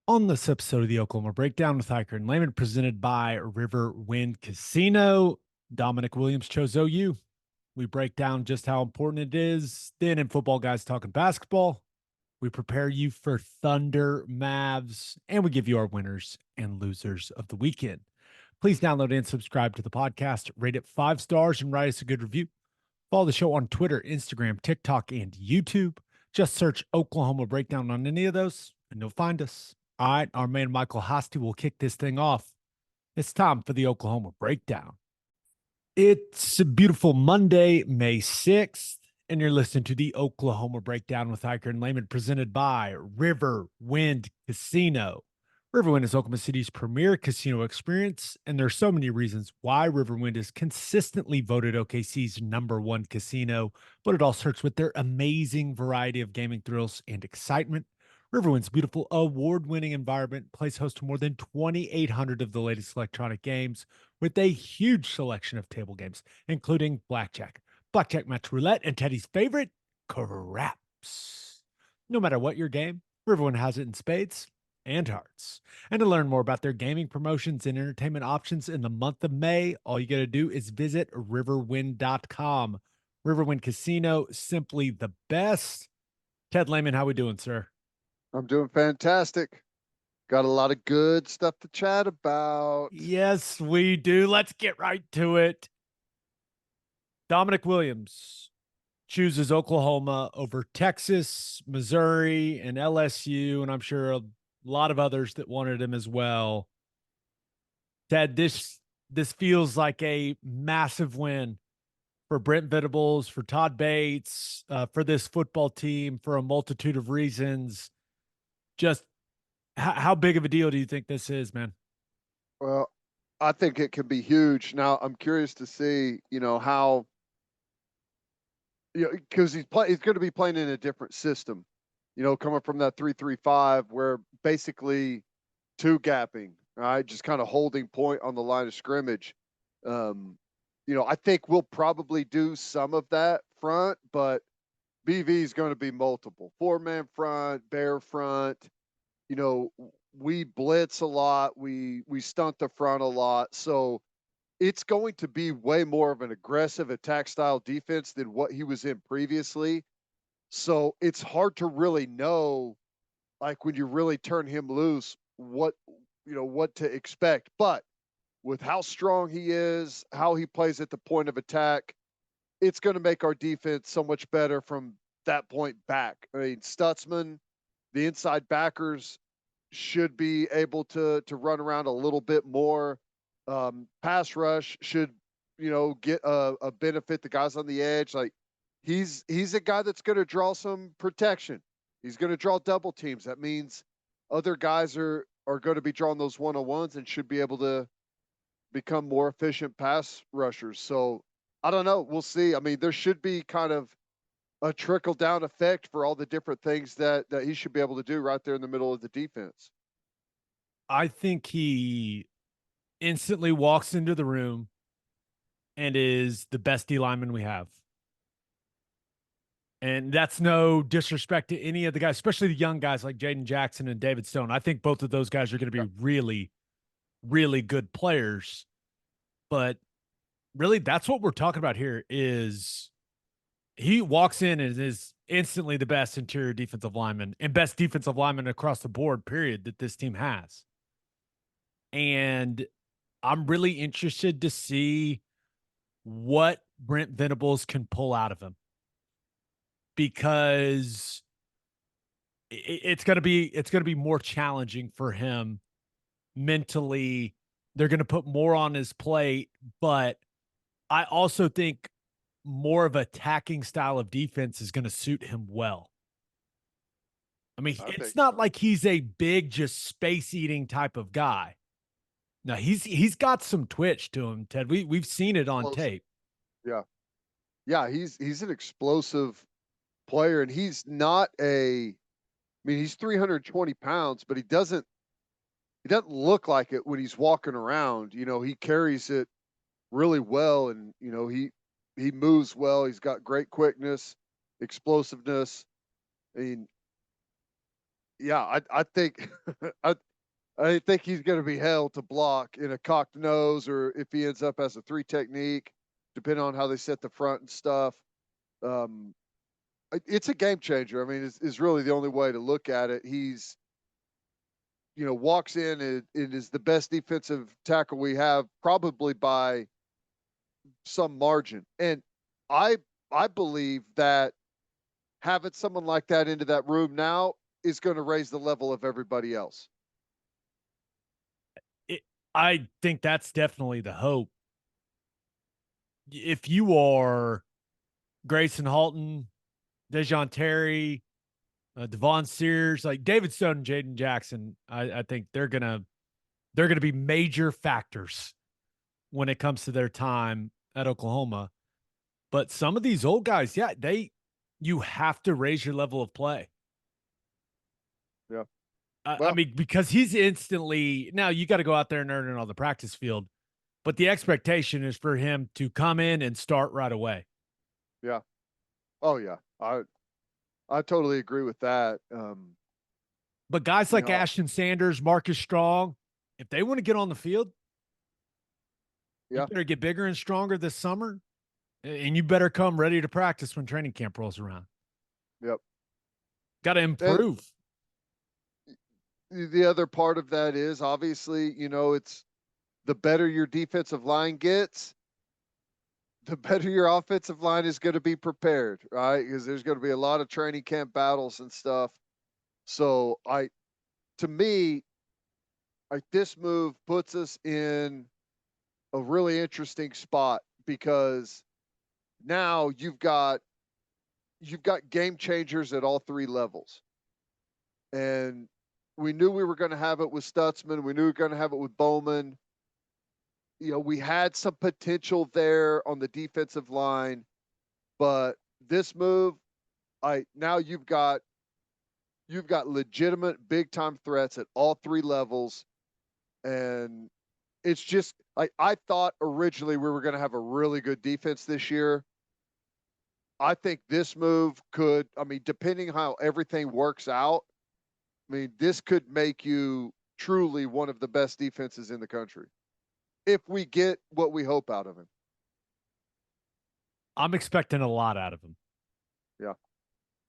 On this episode of the Oklahoma Breakdown with Ikard and Lehman, presented by River Wind Casino, Damonic Williams chose OU. We break down just how important it is. Then in football, guys talking basketball, we prepare you for Thunder Mavs, and we give you our winners and losers of the weekend. Please download and subscribe to the podcast, rate it 5 stars, and write us a good review. Follow the show on Twitter, Instagram, TikTok, and YouTube. Just search Oklahoma Breakdown on any of those, and you'll find us. All right, our man Michael Hosty will kick this thing off. It's time for the Oklahoma Breakdown. It's a beautiful Monday, May 6th, and you're listening to the Oklahoma Breakdown with Hiker and Lehman, presented by River Wind Casino. Riverwind is Oklahoma City's premier casino experience, and there are so many reasons why Riverwind is consistently voted OKC's #1 casino, but it all starts with their amazing variety of gaming thrills and excitement. Riverwind's beautiful award-winning environment plays host to more than 2,800 of the latest electronic games with a huge selection of table games, including blackjack, match roulette, and Teddy's favorite, craps. No matter what your game, Riverwind has it in spades and hearts. And to learn more about their gaming promotions and entertainment options in the month of May, all you got to do is visit riverwind.com. Riverwind Casino, simply the best. Ted Lehman, how we doing, sir? I'm doing fantastic. Got a lot of good stuff to chat about. Yes, we do. Let's get right to it. Damonic Williams chooses Oklahoma over Texas, Missouri, and LSU, and I'm sure a lot of others that wanted him as well. Ted, this feels like a massive win for Brent Venables, for Todd Bates, for this football team, for a multitude of reasons. Just how big of a deal do you think this is, man? Well, I think it can be huge. Now, I'm curious to see, how, because he's going to be playing in a different system, coming from that 3-3-5 where basically two gapping, right? Just kind of holding point on the line of scrimmage. I think we'll probably do some of that front, but BV is going to be multiple 4-man front, bear front. We blitz a lot. We stunt the front a lot. So it's going to be way more of an aggressive attack style defense than what he was in previously. So it's hard to really know, like when you really turn him loose, what to expect. But with how strong he is, how he plays at the point of attack, it's going to make our defense so much better from that point back. I mean, Stutzman, the inside backers should be able to run around a little bit more. Pass rush should, get a benefit. The guys on the edge, like he's a guy that's going to draw some protection. He's going to draw double teams. That means other guys are going to be drawing those 1-on-1s and should be able to become more efficient pass rushers. So I don't know. We'll see. I mean, there should be kind of a trickle down effect for all the different things that he should be able to do right there in the middle of the defense. I think he instantly walks into the room and is the best D lineman we have. And that's no disrespect to any of the guys, especially the young guys like Jaden Jackson and David Stone. I think both of those guys are going to be really, really good players. But really, that's what we're talking about here is he walks in and is instantly the best interior defensive lineman and best defensive lineman across the board, period, that this team has. And I'm really interested to see what Brent Venables can pull out of him, because it's going to be more challenging for him mentally. They're going to put more on his plate, but I also think more of attacking style of defense is going to suit him well. I mean, it's not like he's a big, just space eating type of guy. No, he's got some twitch to him, Ted. We've seen it on tape. Yeah. Yeah, he's an explosive player, and he's not he's 320 pounds, but he doesn't look like it when he's walking around. He carries it really well, and he moves well. He's got great quickness, explosiveness. I mean, yeah, I think I I think he's going to be held to block in a cocked nose, or if he ends up as a three technique, depending on how they set the front and stuff. Um, it's a game changer. I mean, is really the only way to look at it. He's, walks in and is the best defensive tackle we have, probably by some margin. And I I believe that having someone like that into that room now is going to raise the level of everybody else. It, I think that's definitely the hope. If you are Grayson Halton, Dejon Terry, Devon Sears, like David Stone and Jaden Jackson, I think they're gonna be major factors when it comes to their time at Oklahoma. But some of these old guys, yeah, you have to raise your level of play. Yeah. I Well, mean, because he's instantly now you got to go out there and earn it on the practice field, but the expectation is for him to come in and start right away. yeah. Oh yeah. I totally agree with that. But guys You like know, Ashton Sanders, Marcus Strong, if they want to get on the field, you yeah. better get bigger and stronger this summer, and you better come ready to practice when training camp rolls around. Yep. Got to And improve. the other part of that is obviously, it's the better your defensive line gets, the better your offensive line is going to be prepared, right? Because there's going to be a lot of training camp battles and stuff. So to me, this move puts us in a really interesting spot, because now you've got game changers at all three levels. And we knew we were going to have it with Stutzman. We knew we were going to have it with Bowman. We had some potential there on the defensive line, but this move, now you've got legitimate big time threats at all three levels. And it's just like, I thought originally we were going to have a really good defense this year. I think this move could, I mean, depending how everything works out, I mean, this could make you truly one of the best defenses in the country if we get what we hope out of him. I'm expecting a lot out of him. Yeah.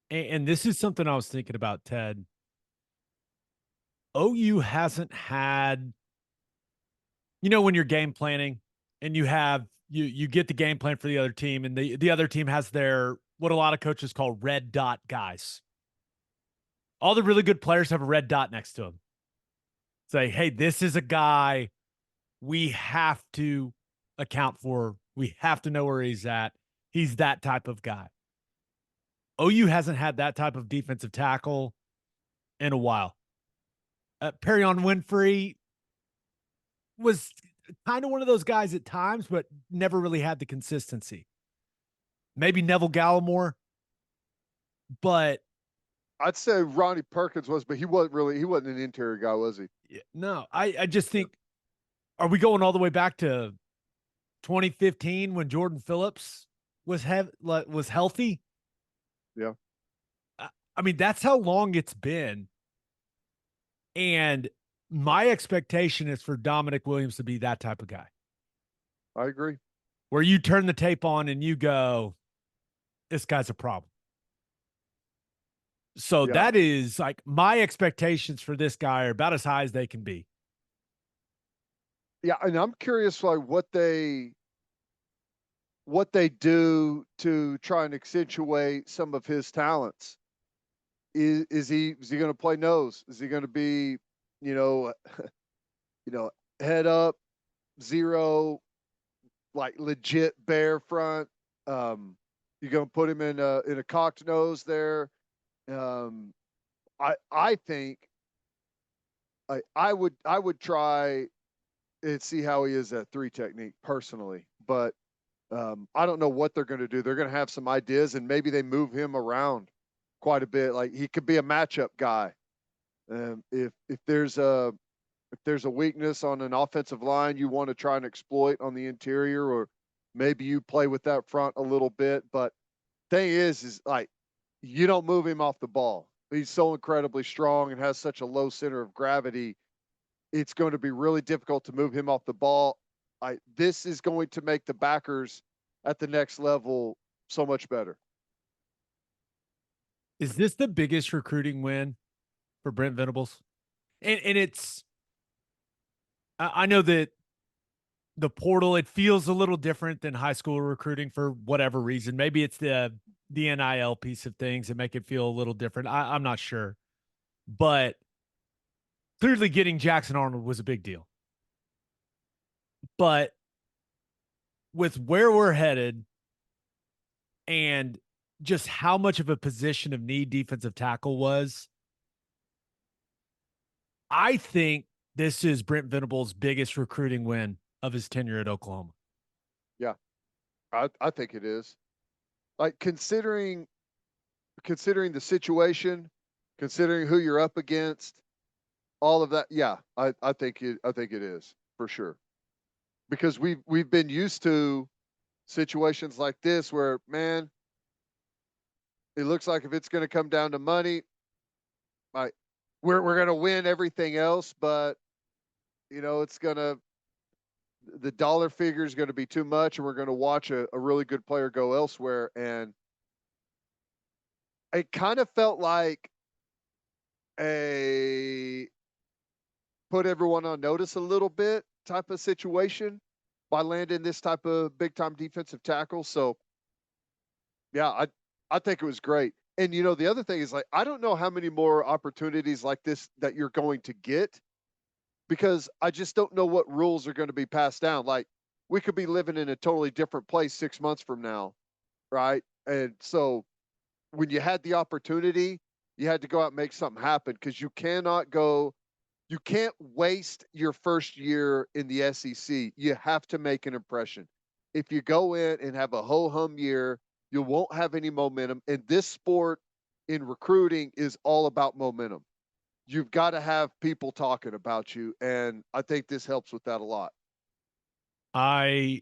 And this is something I was thinking about, Ted. OU hasn't had, when you're game planning and you get the game plan for the other team, and the other team has their, what a lot of coaches call red dot guys. All the really good players have a red dot next to them. Say, hey, this is a guy we have to account for. We have to know where he's at. He's that type of guy. OU hasn't had that type of defensive tackle in a while. Perion Winfrey was kind of one of those guys at times, but never really had the consistency. Maybe Neville Gallimore, but I'd say Ronnie Perkins was, but he wasn't an interior guy, was he? no, I just think, are we going all the way back to 2015 when Jordan Phillips was healthy? Yeah. I mean, that's how long it's been. And my expectation is for Damonic Williams to be that type of guy. I agree. Where you turn the tape on and you go, this guy's a problem. So that is like, my expectations for this guy are about as high as they can be. Yeah, and I'm curious, like, what they do to try and accentuate some of his talents. Is he going to play nose? Is he going to be, you know, head up, zero, like legit bear front? You're going to put him in a cocked nose there. I think I would try and see how he is at three technique personally, but I don't know what they're going to do. They're going to have some ideas, and maybe they move him around quite a bit. Like, he could be a matchup guy. If there's a weakness on an offensive line you want to try and exploit on the interior, or maybe you play with that front a little bit. But thing is like, you don't move him off the ball. He's so incredibly strong and has such a low center of gravity. It's going to be really difficult to move him off the ball. This is going to make the backers at the next level so much better. Is this the biggest recruiting win for Brent Venables? And it's, I know that the portal, it feels a little different than high school recruiting for whatever reason. Maybe it's the NIL piece of things that make it feel a little different. I'm not sure. But clearly getting Jackson Arnold was a big deal. But with where we're headed and just how much of a position of need defensive tackle was, I think this is Brent Venables' biggest recruiting win of his tenure at Oklahoma. Yeah, I think it is. Like considering the situation, considering who you're up against, all of that. Yeah, I think it is for sure. Because we've been used to situations like this where, man, it looks like if it's going to come down to money, like we're going to win everything else, but it's going to, the dollar figure is going to be too much, and we're going to watch a really good player go elsewhere. And it kind of felt like a put everyone on notice a little bit type of situation by landing this type of big time defensive tackle. So yeah, I think it was great. And the other thing is, like, I don't know how many more opportunities like this that you're going to get, because I just don't know what rules are going to be passed down. Like, we could be living in a totally different place 6 months from now, right? And so when you had the opportunity, you had to go out and make something happen, because you can't waste your first year in the SEC. You have to make an impression. If you go in and have a ho-hum year, you won't have any momentum. And this sport in recruiting is all about momentum. You've got to have people talking about you, and I think this helps with that a lot. I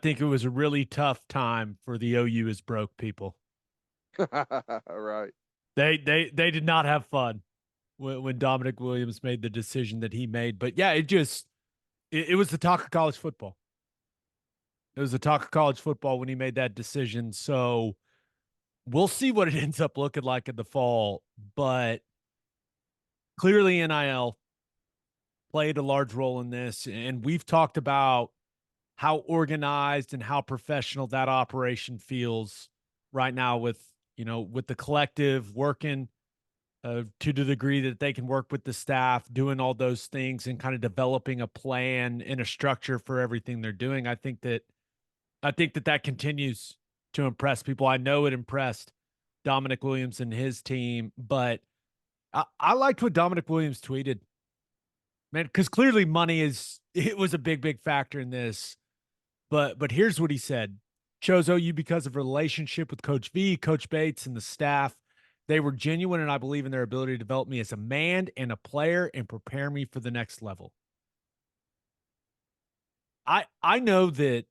think it was a really tough time for the OU is broke people. Right. They did not have fun when Damonic Williams made the decision that he made. But yeah, it was the talk of college football. It was the talk of college football when he made that decision. So we'll see what it ends up looking like in the fall. But clearly NIL played a large role in this. And we've talked about how organized and how professional that operation feels right now with the collective working to the degree that they can work with the staff, doing all those things and kind of developing a plan and a structure for everything they're doing. I think that continues to impress people. I know it impressed Damonic Williams and his team, but I liked what Damonic Williams tweeted, man, because clearly it was a big factor in this. But here's what he said: chose OU because of a relationship with Coach V, Coach Bates, and the staff. They were genuine, and I believe in their ability to develop me as a man and a player and prepare me for the next level. I know that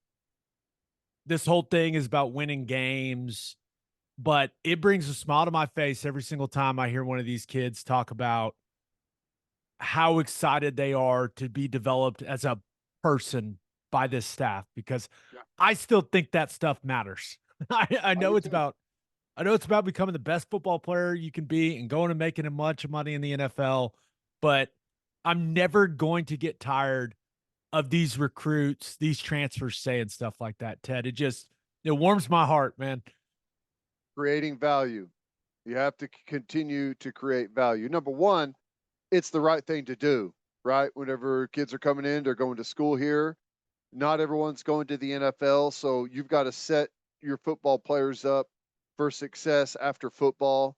this whole thing is about winning games, but it brings a smile to my face every single time I hear one of these kids talk about how excited they are to be developed as a person by this staff, because I still think that stuff matters. I know it's about becoming the best football player you can be and going and making a bunch of money in the NFL, but I'm never going to get tired of these recruits, these transfers saying stuff like that, Ted. It warms my heart, man. Creating value. You have to continue to create value. Number one, it's the right thing to do, right? Whenever kids are coming in, they're going to school here. Not everyone's going to the NFL, so you've got to set your football players up for success after football.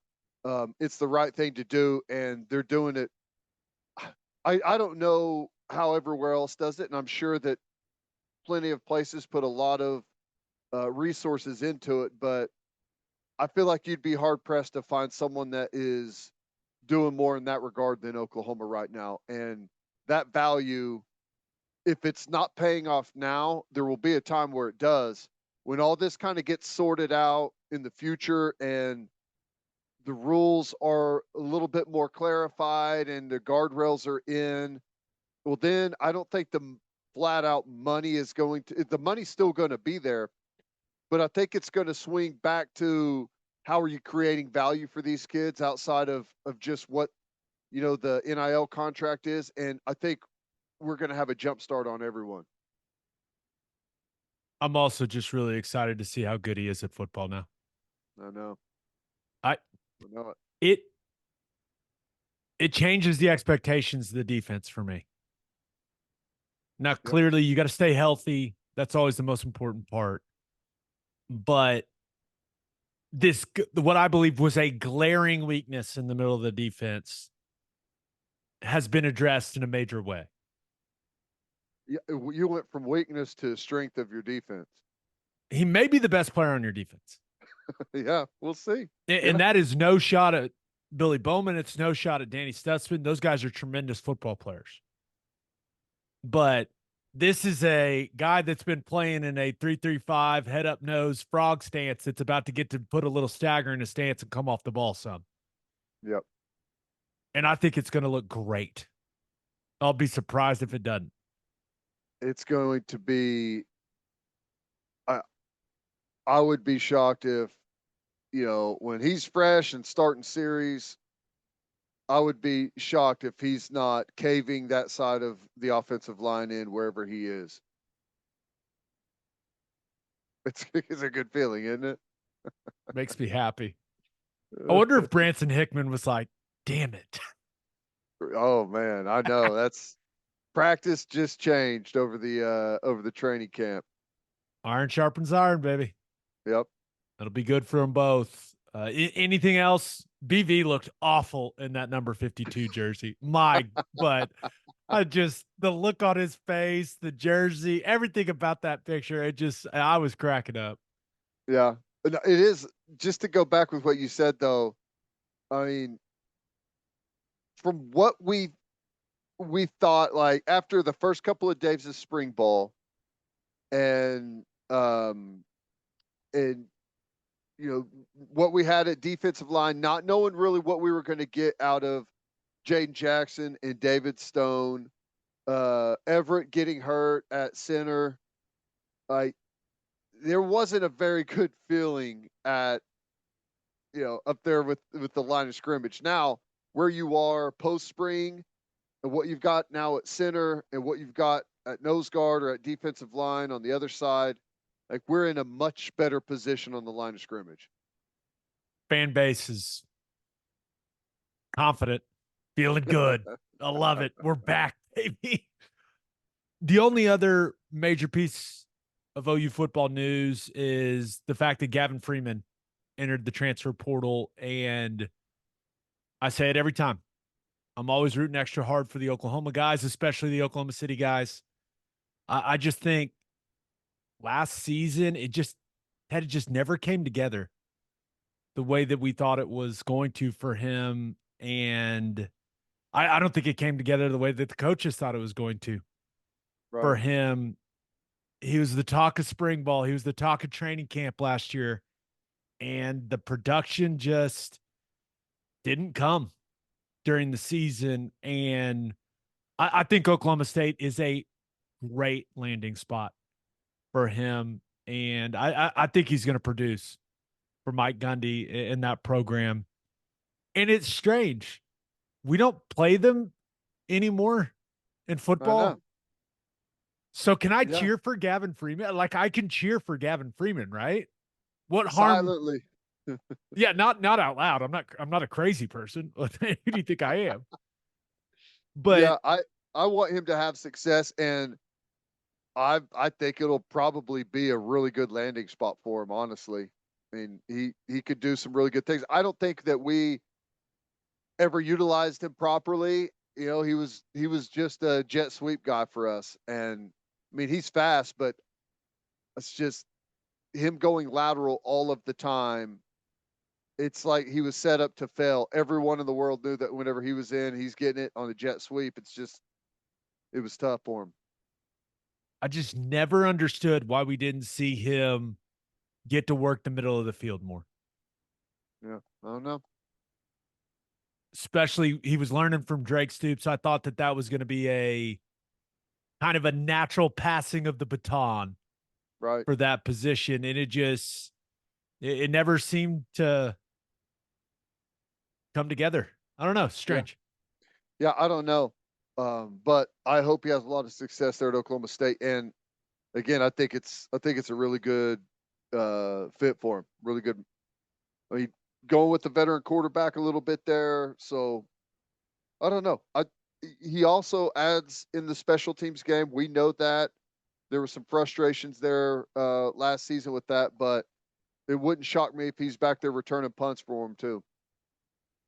It's the right thing to do, and they're doing it. I don't know how everywhere else does it, and I'm sure that plenty of places put a lot of resources into it, but I feel like you'd be hard pressed to find someone that is doing more in that regard than Oklahoma right now. And that value, if it's not paying off now, there will be a time where it does. When all this kind of gets sorted out in the future and the rules are a little bit more clarified and the guardrails are in, well, then I don't think the flat out money is going to, the money's still going to be there, but I think it's going to swing back to how are you creating value for these kids outside of just what, the NIL contract is. And I think we're going to have a jump start on everyone. I'm also just really excited to see how good he is at football now. I know. I know it changes the expectations of the defense for me. Now, clearly, you got to stay healthy. That's always the most important part. But what I believe was a glaring weakness in the middle of the defense has been addressed in a major way. Yeah, you went from weakness to strength of your defense. He may be the best player on your defense. Yeah, we'll see. And that is no shot at Billy Bowman. It's no shot at Danny Stutzman. Those guys are tremendous football players. But this is a guy that's been playing in a 3-3-5 head up nose frog stance that's about to get to put a little stagger in his stance and come off the ball some. Yep. And I think it's going to look great. I'll be surprised if it doesn't. It's going to be, I would be shocked if, when he's fresh and starting series, I would be shocked if he's not caving that side of the offensive line in wherever he is. It's a good feeling, isn't it? Makes me happy. I wonder if Branson Hickman was like, damn it. Oh man, I know. That's practice just changed over the training camp. Iron sharpens iron, baby. Yep. That'll be good for them both. Anything else? BV looked awful in that number 52 jersey. But the look on his face, the jersey, everything about that picture, I was cracking up. Yeah. It is, just to go back with what you said though. I mean, from what we thought, like after the first couple of days of spring ball and what we had at defensive line, not knowing really what we were going to get out of Jaden Jackson and David Stone, Everett getting hurt at center, like there wasn't a very good feeling at, up there with the line of scrimmage. Now, where you are post spring and what you've got now at center and what you've got at nose guard or at defensive line on the other side, like we're in a much better position on the line of scrimmage. Fan base is confident, feeling good. I love it. We're back, baby. The only other major piece of OU football news is the fact that Gavin Freeman entered the transfer portal. And I say it every time. I'm always rooting extra hard for the Oklahoma guys, especially the Oklahoma City guys. I just think last season, it just never came together the way that we thought it was going to for him. And I don't think it came together the way that the coaches thought it was going to for him. He was the talk of spring ball. He was the talk of training camp last year. And the production just didn't come during the season. And I think Oklahoma State is a great landing spot for him. And I think he's going to produce for Mike Gundy in that program. And it's strange. We don't play them anymore in football. So can I cheer for Gavin Freeman? Like I can cheer for Gavin Freeman, right? What harm? Silently. Yeah, not out loud. I'm not a crazy person. Who do you think I am? But yeah, I want him to have success, and I think it'll probably be a really good landing spot for him, honestly. I mean, he could do some really good things. I don't think that we ever utilized him properly. He was just a jet sweep guy for us. And I mean, he's fast, but it's just him going lateral all of the time. It's like he was set up to fail. Everyone in the world knew that whenever he was in, he's getting it on a jet sweep. It was tough for him. I just never understood why we didn't see him get to work the middle of the field more. Yeah, I don't know. especially he was learning from Drake Stoops. I thought that was going to be a kind of a natural passing of the baton Right. for that position. And it never seemed to come together. I don't know. Strange. Yeah, I don't know. But I hope he has a lot of success there at Oklahoma State. And again, I think it's a really good fit for him. Really good. I mean, going with the veteran quarterback a little bit there. So I don't know. He also adds in the special teams game. We know that there were some frustrations there last season with that, but it wouldn't shock me if he's back there returning punts for him too.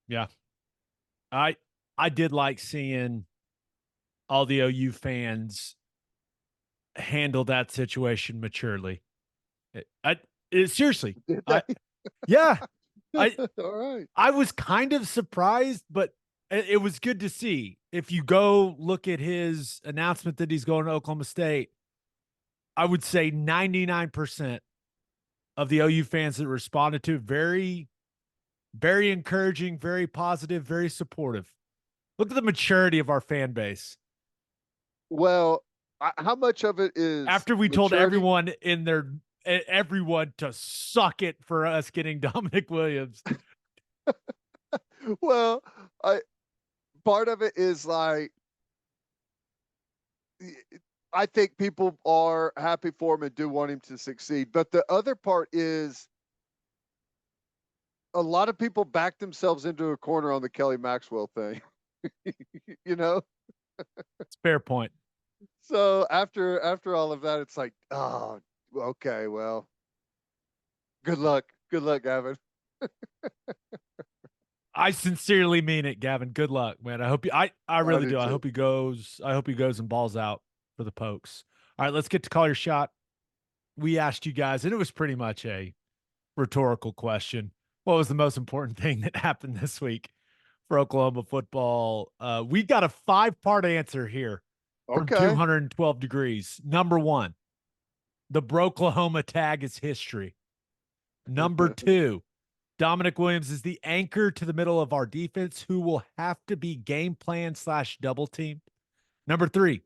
Yeah. I did like seeing all the OU fans handle that situation maturely. Seriously. Did I they? yeah. I All right. I was kind of surprised, but it was good to see. If you go look at his announcement that he's going to Oklahoma State, I would say 99% of the OU fans that responded to very, very encouraging, very positive, very supportive. Look at the maturity of our fan base. Well, how much of it is After we told maturity? everyone to suck it for us getting Dominic Williams. Well, part of it is like I think people are happy for him and do want him to succeed. But the other part is a lot of people back themselves into a corner on the Kelly Maxwell thing. You know? It's a fair point. So after all of that, it's like, oh, okay, well, good luck. Good luck, Gavin. I sincerely mean it, Gavin. Good luck, man. I hope you I really do. I hope he goes and balls out for the Pokes. All right, let's get to call your shot. We asked you guys, and it was pretty much a rhetorical question. What was the most important thing that happened this week for Oklahoma football? We got a 5-part answer here from Okay. 212 degrees. Number 1, the Broklahoma tag is history. Number 2, Dominic Williams is the anchor to the middle of our defense who will have to be game plan / double team. Number 3,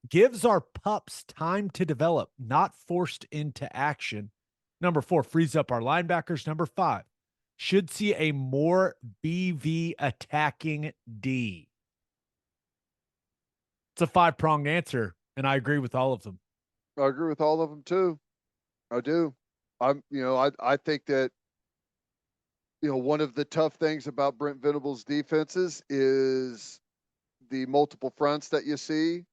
gives our pups time to develop, not forced into action. Number 4, frees up our linebackers. Number 5, should see a more BV attacking D. It's a 5-pronged answer, and I agree with all of them. I agree with all of them too. I do. I think that, one of the tough things about Brent Venables' defenses is the multiple fronts that you see: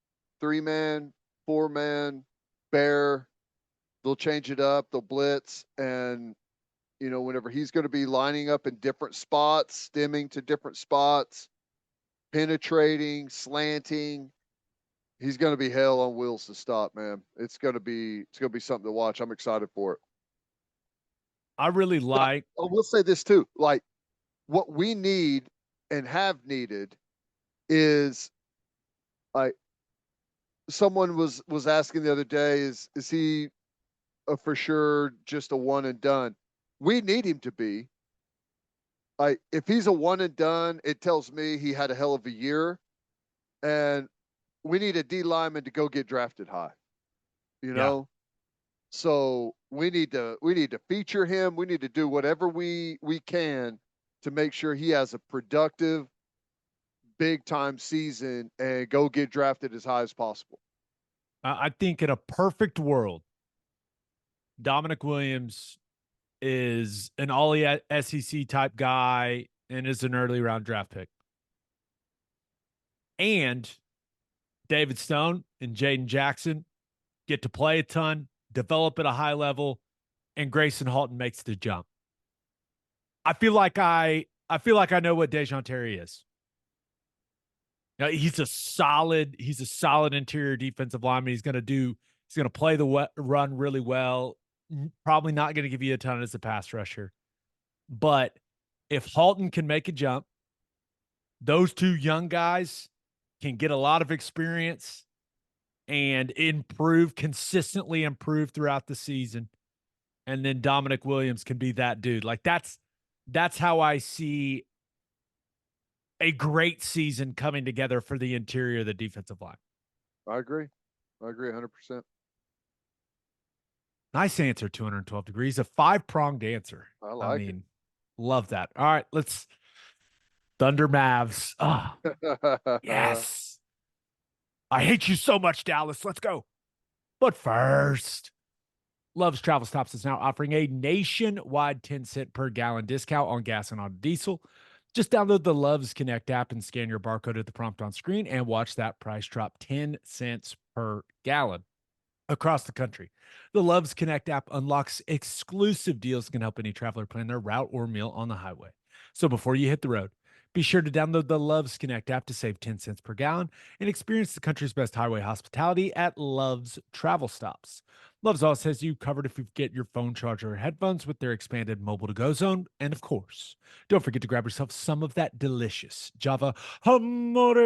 3-man, 4-man, bear. They'll change it up. They'll blitz. And, whenever he's going to be lining up in different spots, stemming to different spots, penetrating, slanting, he's going to be hell on wheels to stop, man. It's going to be something to watch. I'm excited for it. I really like. I will say this too. Like, what we need and have needed is, like, someone was asking the other day, is he for sure just a one and done? We need him to be. Like, if he's a one and done, it tells me he had a hell of a year, and we need a D lineman to go get drafted high. Yeah. So we need to feature him. We need to do whatever we can to make sure he has a productive, big time season and go get drafted as high as possible. I think in a perfect world, Dominic Williams is an all SEC type guy and is an early round draft pick. And David Stone and Jaden Jackson get to play a ton, develop at a high level, and Grayson Halton makes the jump. I feel like I know what Dejon Terry is. Now, he's a solid interior defensive lineman. He's going to play the run really well. Probably not going to give you a ton as a pass rusher. But if Halton can make a jump, those two young guys can get a lot of experience and consistently improve throughout the season. And then Dominic Williams can be that dude. Like, that's how I see a great season coming together for the interior of the defensive line. I agree. 100%. Nice answer, 212 degrees. A 5-pronged answer. I like it. Love that. All right, let's Thunder Mavs. Oh, yes. I hate you so much, Dallas. Let's go. But first, Love's Travel Stops is now offering a nationwide 10-cent per gallon discount on gas and on diesel. Just download the Love's Connect app and scan your barcode at the prompt on screen and watch that price drop 10 cents per gallon across the country. The Love's Connect app unlocks exclusive deals that can help any traveler plan their route or meal on the highway. So before you hit the road, be sure to download the Love's Connect app to save 10 cents per gallon and experience the country's best highway hospitality at Love's Travel Stops. Love's also has you covered if you get your phone charger or headphones with their expanded mobile to-go zone. And of course, don't forget to grab yourself some of that delicious Java Amore.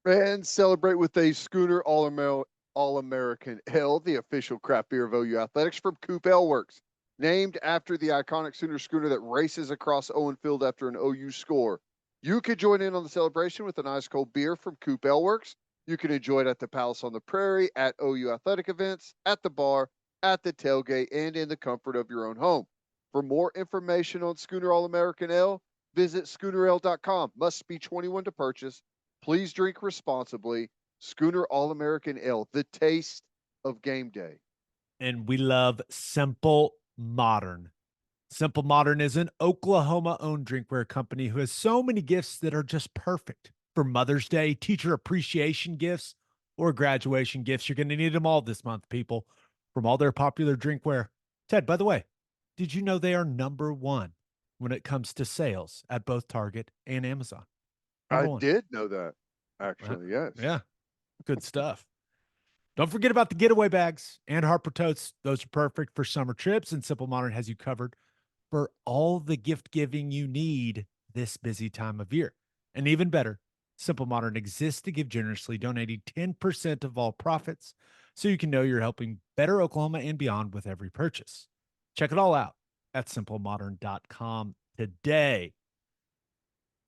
And celebrate with a Schooner All-American Ale, the official craft beer of OU Athletics from Coop Ale Works. Named after the iconic Sooner schooner that races across Owen Field after an OU score. You could join in on the celebration with an ice cold beer from Coop Ale Works. You can enjoy it at the Palace on the Prairie, at OU athletic events, at the bar, at the tailgate, and in the comfort of your own home. For more information on Schooner All-American Ale, visit schoonerale.com. Must be 21 to purchase. Please drink responsibly. Schooner All-American Ale, the taste of game day. And we love Simple Modern. Simple Modern is an Oklahoma-owned drinkware company who has so many gifts that are just perfect for Mother's Day, teacher appreciation gifts, or graduation gifts. You're going to need them all this month, people, from all their popular drinkware. Ted, by the way, did you know they are #1 when it comes to sales at both Target and Amazon? I did know that, actually, yes. Yeah, good stuff. Don't forget about the getaway bags and Harper totes. Those are perfect for summer trips, and Simple Modern has you covered for all the gift giving you need this busy time of year. And even better, Simple Modern exists to give generously, donating 10% of all profits so you can know you're helping better Oklahoma and beyond with every purchase. Check it all out at simplemodern.com today.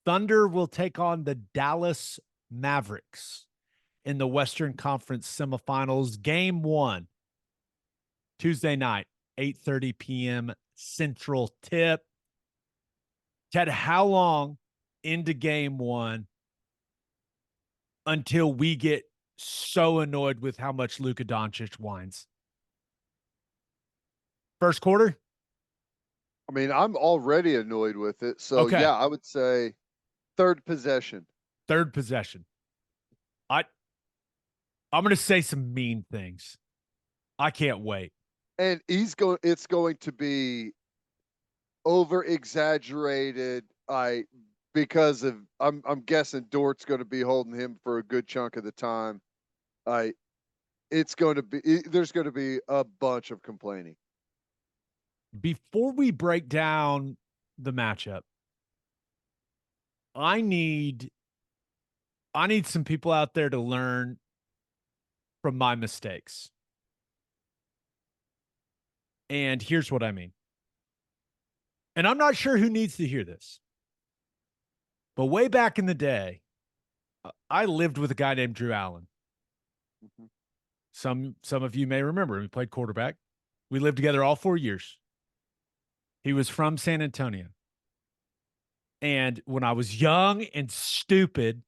Thunder will take on the Dallas Mavericks in the Western Conference semifinals, game 1, Tuesday night, 8:30 p.m. Central tip. Ted, how long into game 1 until we get so annoyed with how much Luka Doncic whines? First quarter? I mean, I'm already annoyed with it. So, Okay. yeah, I would say third possession. Third possession. I'm going to say some mean things. I can't wait. And it's going to be over exaggerated. Because of I'm guessing Dort's going to be holding him for a good chunk of the time. There's going to be a bunch of complaining. Before we break down the matchup, I need some people out there to learn from my mistakes. And here's what I mean. And I'm not sure who needs to hear this. But way back in the day, I lived with a guy named Drew Allen. Mm-hmm. Some of you may remember him. He played quarterback. We lived together all 4 years. He was from San Antonio. And when I was young and stupid,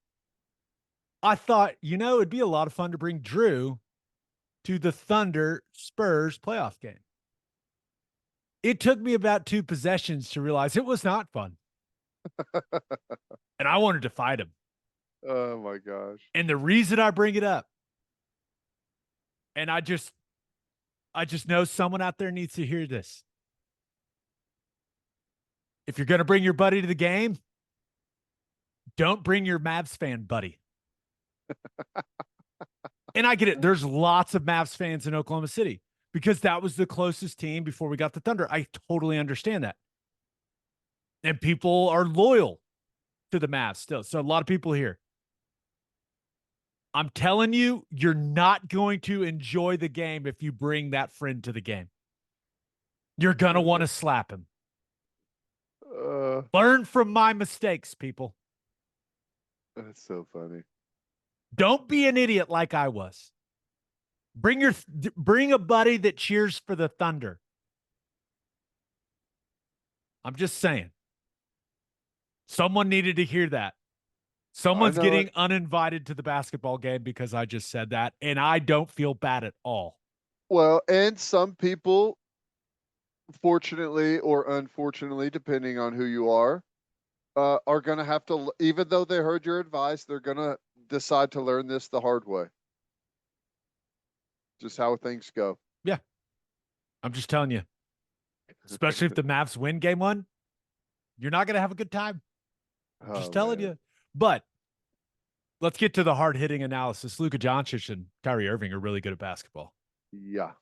I thought, it'd be a lot of fun to bring Drew to the Thunder Spurs playoff game. It took me about 2 possessions to realize it was not fun. And I wanted to fight him. Oh, my gosh. And the reason I bring it up, and I just know someone out there needs to hear this. If you're going to bring your buddy to the game, don't bring your Mavs fan buddy. And I get it. There's lots of Mavs fans in Oklahoma City because that was the closest team before we got the Thunder. I totally understand that. And people are loyal to the Mavs still. So a lot of people here. I'm telling you, you're not going to enjoy the game if you bring that friend to the game. You're going to want to slap him. Learn from my mistakes, people. That's so funny. Don't be an idiot like I was. Bring a buddy that cheers for the Thunder. I'm just saying. Someone needed to hear that. Someone's getting uninvited to the basketball game because I just said that, and I don't feel bad at all. Well, and some people, fortunately or unfortunately, depending on who you are going to have to, even though they heard your advice, they're going to decide to learn this the hard way. Just how things go. Yeah. I'm just telling you, especially if the Mavs win game one, you're not going to have a good time. Just telling you. But let's get to the hard-hitting analysis. Luka Doncic and Kyrie Irving are really good at basketball. Yeah.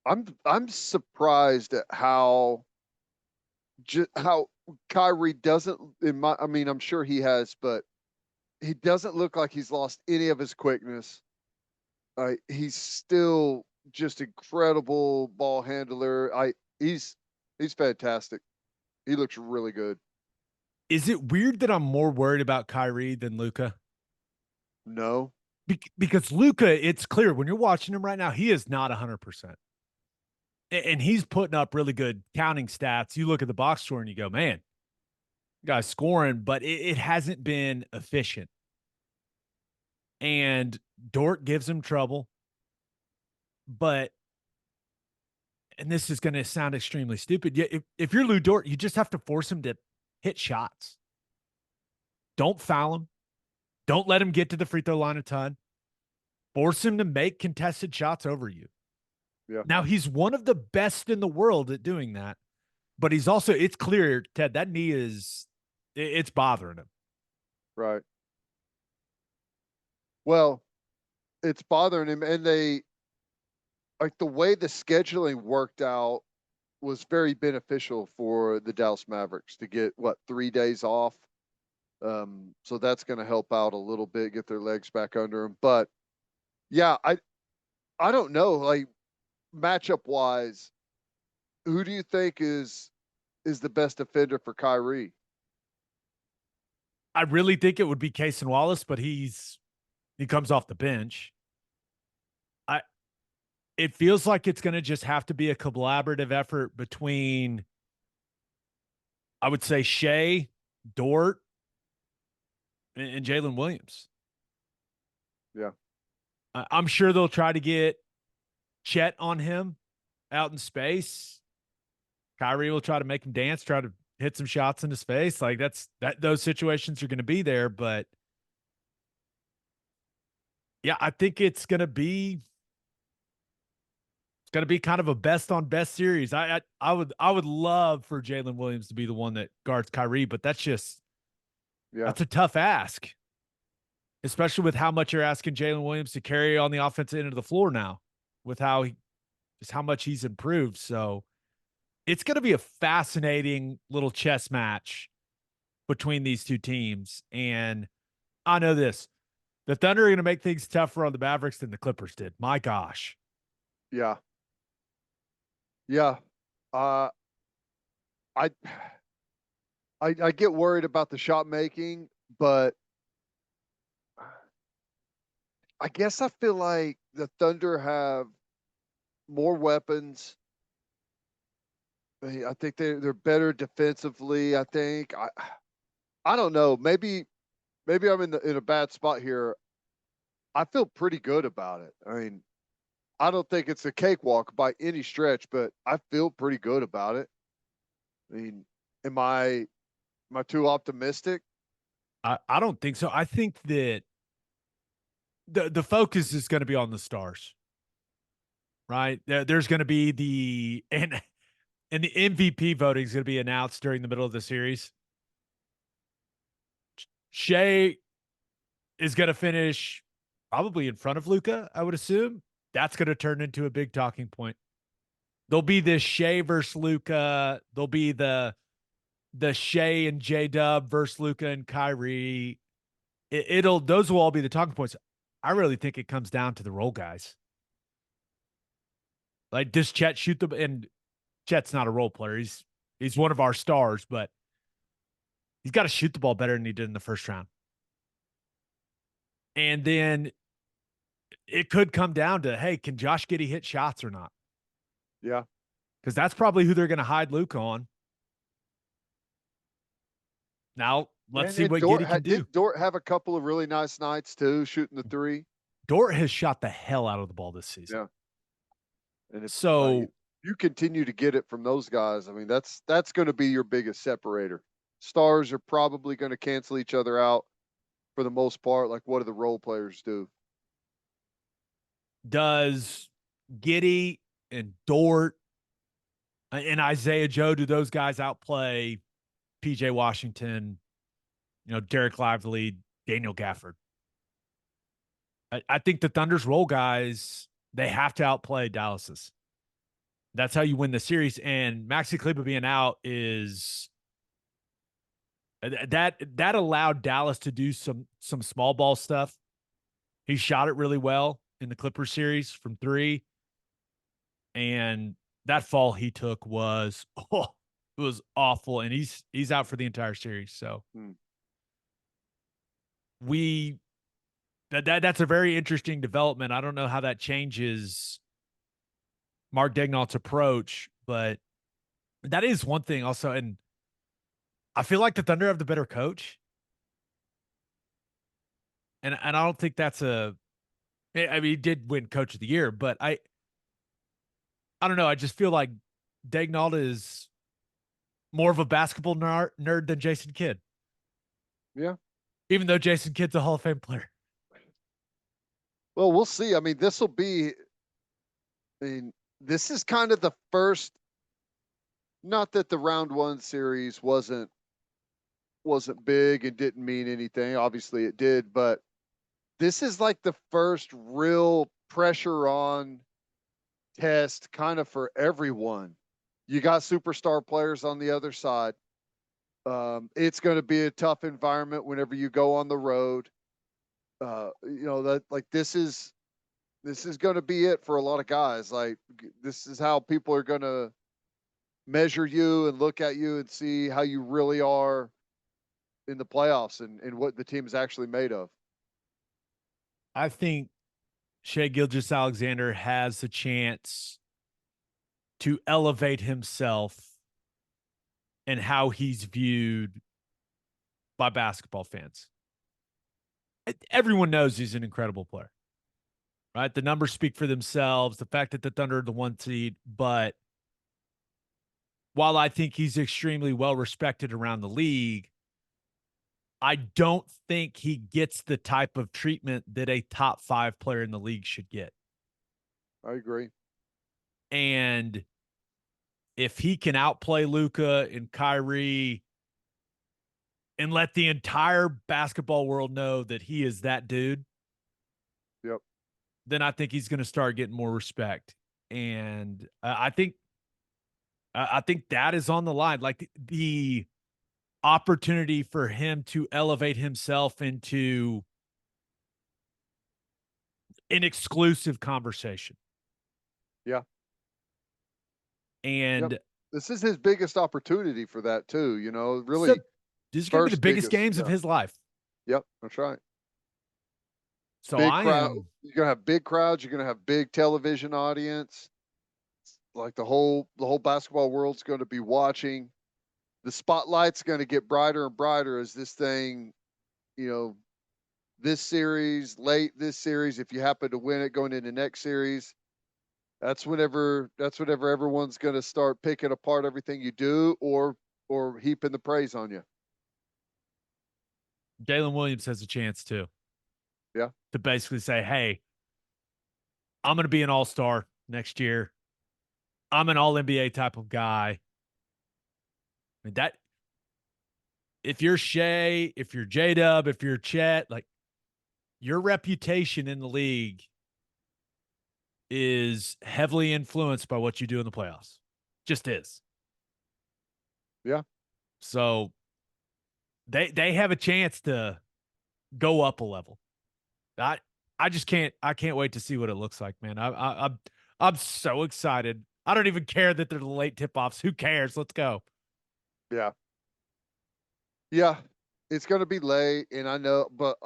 I'm surprised at how Kyrie doesn't, I'm sure he has, but he doesn't look like he's lost any of his quickness. He's still just incredible ball handler. He's fantastic. He looks really good. Is it weird that I'm more worried about Kyrie than Luka? No. Because Luka, it's clear when you're watching him right now, he is not 100%. And he's putting up really good counting stats. You look at the box score and you go, man, guy's scoring, but it hasn't been efficient. And Dort gives him trouble. But, and this is going to sound extremely stupid. If you're Lou Dort, you just have to force him to hit shots. Don't foul him. Don't let him get to the free throw line a ton. Force him to make contested shots over you. Yeah. Now, he's one of the best in the world at doing that. But he's also, it's clear, Ted, that knee it's bothering him. Right. Well, it's bothering him. And the way the scheduling worked out was very beneficial for the Dallas Mavericks to get 3 days off. So that's going to help out a little bit, get their legs back under them. But yeah, I don't know, like matchup wise, who do you think is the best defender for Kyrie? I really think it would be Cason Wallace, but he comes off the bench. It feels like it's going to just have to be a collaborative effort between, I would say, Shea, Dort, and Jalen Williams. Yeah. I'm sure they'll try to get Chet on him out in space. Kyrie will try to make him dance, try to hit some shots in his face. Like those situations are going to be there. But yeah, I think it's going to be kind of a best on best series. I would love for Jalen Williams to be the one that guards Kyrie, but that's a tough ask, especially with how much you're asking Jalen Williams to carry on the offensive end of the floor now, with how much he's improved. So it's going to be a fascinating little chess match between these two teams. And I know this, the Thunder are going to make things tougher on the Mavericks than the Clippers did. My gosh. Yeah. Yeah. I get worried about the shot making, but I guess I feel like the Thunder have more weapons. I think they're better defensively. I think I don't know. Maybe I'm in a bad spot here. I feel pretty good about it. I mean, I don't think it's a cakewalk by any stretch, but I feel pretty good about it. I mean, am I too optimistic? I don't think so. I think that the focus is going to be on the stars, right? There's going to be and the MVP voting is going to be announced during the middle of the series. Shea is going to finish probably in front of Luka, I would assume. That's going to turn into a big talking point. There'll be this Shea versus Luka. There'll be the Shea and J-Dub versus Luka and Kyrie. Those will all be the talking points. I really think it comes down to the role guys. Like, does Chet shoot and Chet's not a role player. He's one of our stars, but he's got to shoot the ball better than he did in the first round. And then it could come down to, hey, can Josh Giddey hit shots or not? Yeah. Because that's probably who they're going to hide Luke on. Now, let's see what Giddey can do. Did Dort have a couple of really nice nights too, shooting the three? Dort has shot the hell out of the ball this season. Yeah. And if you continue to get it from those guys, I mean, that's going to be your biggest separator. Stars are probably going to cancel each other out for the most part. Like, what do the role players do? Does Giddey and Dort and Isaiah Joe, do those guys outplay PJ Washington, Derek Lively, Daniel Gafford? I think the Thunder's role guys, they have to outplay Dallas's. That's how you win the series. And Maxi Kleber being out is that allowed Dallas to do some small ball stuff. He shot it really well in the Clippers series from 3. And that fall he took was it was awful. And he's out for the entire series. So that's a very interesting development. I don't know how that changes Mark Daigneault's approach, but that is one thing also. And I feel like the Thunder have the better coach. And I don't think that's I mean, he did win Coach of the Year, but I don't know. I just feel like Daigneault is more of a basketball nerd than Jason Kidd. Yeah. Even though Jason Kidd's a Hall of Fame player. Well, we'll see. I mean, this is kind of the first, not that the round 1 series wasn't big and didn't mean anything. Obviously it did, but this is like the first real pressure on test kind of for everyone. You got superstar players on the other side. It's going to be a tough environment whenever you go on the road. This is going to be it for a lot of guys. Like, this is how people are going to measure you and look at you and see how you really are in the playoffs and what the team is actually made of. I think Shai Gilgeous-Alexander has a chance to elevate himself and how he's viewed by basketball fans. Everyone knows he's an incredible player, right? The numbers speak for themselves. The fact that the Thunder are the 1 seed, but while I think he's extremely well respected around the league, I don't think he gets the type of treatment that a top 5 player in the league should get. I agree. And if he can outplay Luka and Kyrie and let the entire basketball world know that he is that dude, yep, then I think he's going to start getting more respect. And I think that is on the line. Like, the opportunity for him to elevate himself into an exclusive conversation. Yeah. And this is his biggest opportunity for that too, really. So this is going to be the biggest games of his life. Yep, that's right. So you're going to have big crowds. You're going to have big television audience. Like, the whole basketball world's going to be watching. The spotlight's going to get brighter and brighter as this thing, this series, if you happen to win it going into next series, that's whenever everyone's going to start picking apart everything you do or heaping the praise on you. Jalen Williams has a chance too. Yeah. To basically say, hey, I'm going to be an all-star next year. I'm an all-NBA type of guy. I mean, that, if you're Shai, if you're J-Dub, if you're Chet, like, your reputation in the league is heavily influenced by what you do in the playoffs. Just is. Yeah. So they have a chance to go up a level. I can't wait to see what it looks like, man. I'm so excited. I don't even care that they're the late tip-offs. Who cares? Let's go. Yeah. Yeah. It's going to be late, and I know, but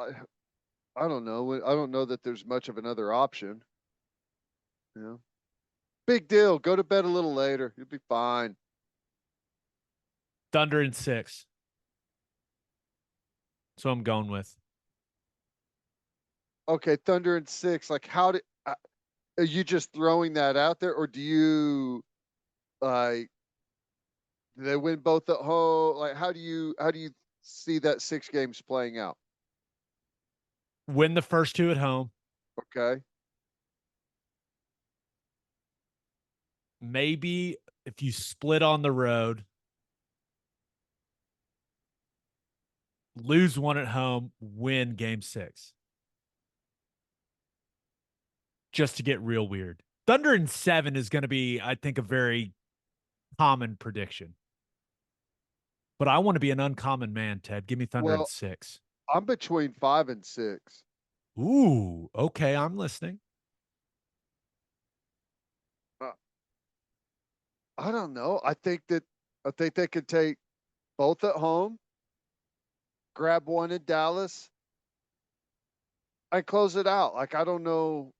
I don't know. I don't know that there's much of another option. You know, big deal. Go to bed a little later. You'll be fine. Thunder in 6. So I'm going with. Okay, Thunder in 6. Like, how did are you just throwing that out there, or do you like do they win both at home? Like, how do you see that 6 games playing out? Win the first 2 at home. Okay. Maybe if you split on the road, lose 1 at home, win game 6. Just to get real weird. Thunder in 7 is going to be, I think, a very common prediction. But I want to be an uncommon man, Ted. Give me Thunder in Well, 6. I'm between 5 and 6. Ooh, okay, I'm listening. Uh, I don't know. I think they could take both at home, grab one in Dallas, and close it out. Like, I don't know.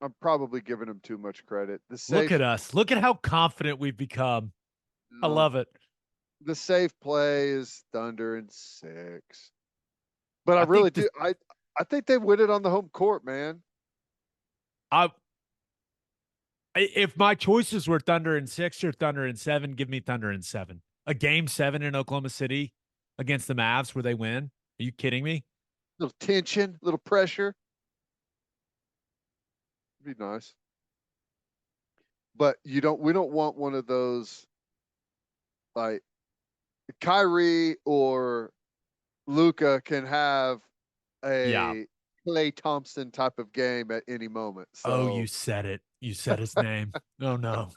I'm probably giving them too much credit. Look at us. Look at how confident we've become. I love it. The safe play is Thunder in 6. But I I really think do. I think they win it on the home court, man. If my choices were Thunder in 6 or Thunder in 7, give me Thunder in 7. A game 7 in Oklahoma City against the Mavs where they win. Are you kidding me? Little tension, little pressure. It'd be nice. But we don't want one of those like Kyrie or Luca can have Yeah. a Klay Thompson type of game at any moment. Oh, you So said it. You said his name. Oh no.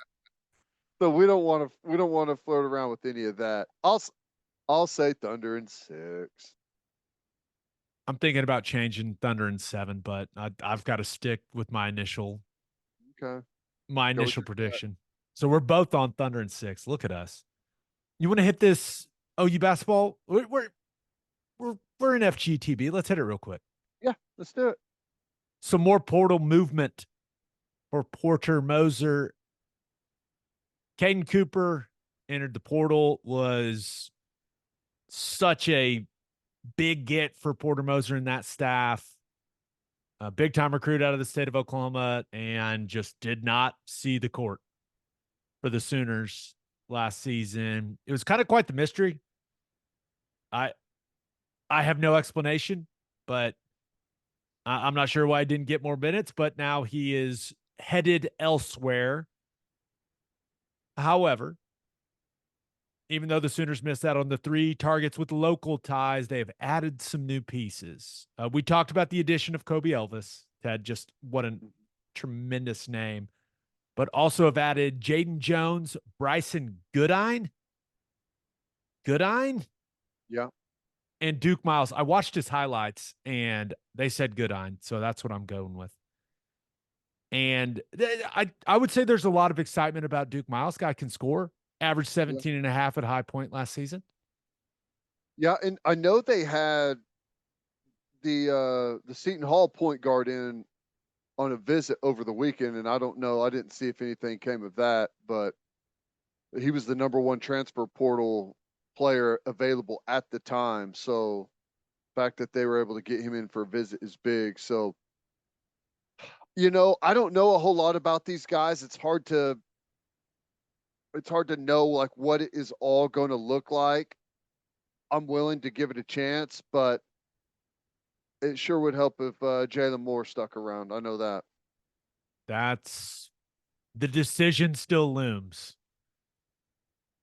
we don't want to flirt around with any of that. I'll say Thunder in 6. I'm thinking about changing Thunder in 7, but I've got to stick with Okay. my Go with initial your gut. prediction. So we're both on Thunder in 6. Look at us. You want to hit this OU basketball? We're in FGTB. Let's hit it real quick. Yeah, let's do it. Some more portal movement for Porter Moser. Caden Cooper entered the portal, was such a big get for Porter Moser and that staff. A big time recruit out of the state of Oklahoma, and just did not see the court for the Sooners last season. It was kind of quite the mystery. I I have no explanation, but I'm not sure why he didn't get more minutes, but now he is headed elsewhere. However, even though the Sooners missed out on the 3 targets with local ties, they have added some new pieces. We talked about the addition of Kobe Elvis. Ted, just what a tremendous name. But also have added Jaden Jones, Bryson Goodine, Yeah. and Duke Miles. I watched his highlights, and they said Goodine, so that's what I'm going with. And I would say there's a lot of excitement about Duke Miles. Guy can score. Averaged Yeah. 17 and a half at High Point last season. Yeah, and I know they had the Seton Hall point guard in on a visit over the weekend, and I don't know. I didn't see if anything came of that, but he was the number 1 transfer portal player available at the time. So the fact that they were able to get him in for a visit is big. So, I don't know a whole lot about these guys. It's hard to know like what it is all going to look like. I'm willing to give it a chance, but it sure would help if Jalen Moore stuck around. I know that. That's the decision still looms.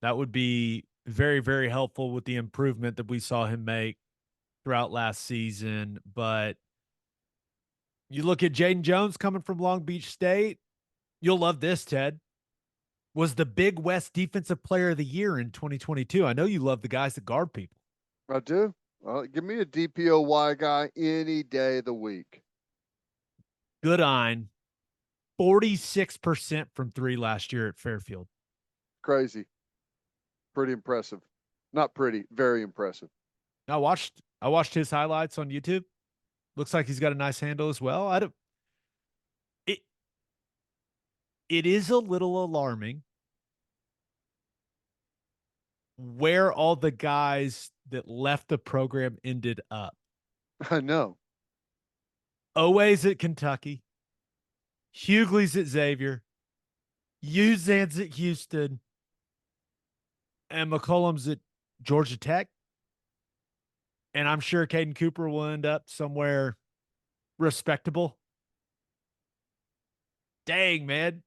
That would be very, very helpful with the improvement that we saw him make throughout last season. But you look at Jaden Jones coming from Long Beach State. You'll love this, Ted. Was the Big West Defensive Player of the Year in 2022. I know you love the guys that guard people. I do. Give me a DPOY guy any day of the week. Goodine, 46% from 3 last year at Fairfield. crazy. Pretty impressive. Not pretty, very impressive. I watched his highlights on YouTube. Looks like he's got a nice handle as well. It it is a little alarming where all the guys that left the program ended up. I know. Oweh's at Kentucky, Hughley's at Xavier, Uzan's at Houston, and McCollum's at Georgia Tech. And I'm sure Caden Cooper will end up somewhere respectable. Dang, man.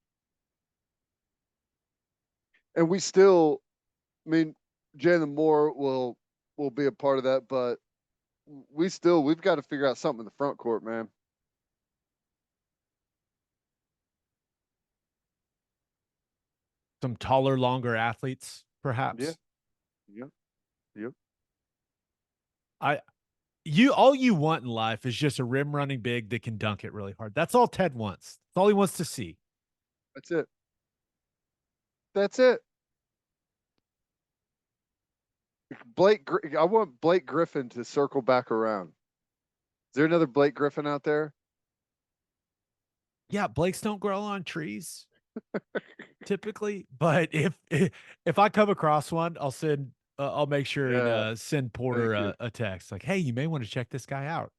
And we still, I mean, Jalen Moore will be a part of that, but we've got to figure out something in the front court, man. Some taller, longer athletes, perhaps. Yeah. Yep. All you want in life is just a rim running big that can dunk it really hard. That's all Ted wants. That's all he wants to see. That's it. I want Blake Griffin to circle back around. Is there another Blake Griffin out there? Yeah, Blakes don't grow on trees typically, but if I come across one, I'll make sure and send Porter a text like, "Hey, you may want to check this guy out."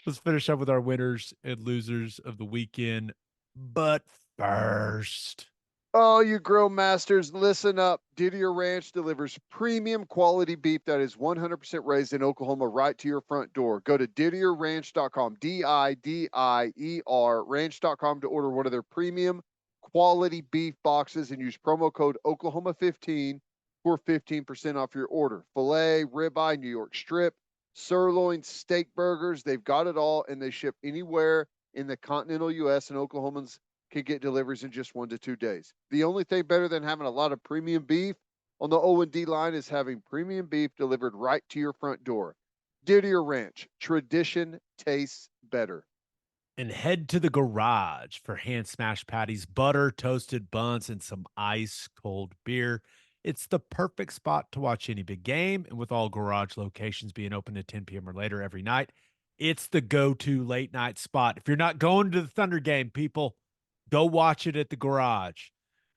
Let's finish up with our winners and losers of the weekend. But first, oh, you grill masters, listen up. Didier Ranch delivers premium quality beef that is 100% raised in Oklahoma right to your front door. Go to didierranch.com, DIDIER ranch.com to order one of their premium quality beef boxes and use promo code Oklahoma15 for 15% off your order. Filet, ribeye, New York strip, sirloin, steak burgers, they've got it all, and they ship anywhere in the continental U.S. and Oklahomans can get deliveries in just 1 to 2 days. The only thing better than having a lot of premium beef on the O&D line is having premium beef delivered right to your front door. Didier Ranch, tradition tastes better. And head to the garage for hand smashed patties, butter, toasted buns, and some ice cold beer. It's the perfect spot to watch any big game. And with all garage locations being open at 10 p.m. or later every night, it's the go-to late night spot. If you're not going to the Thunder game, people, go watch it at the garage.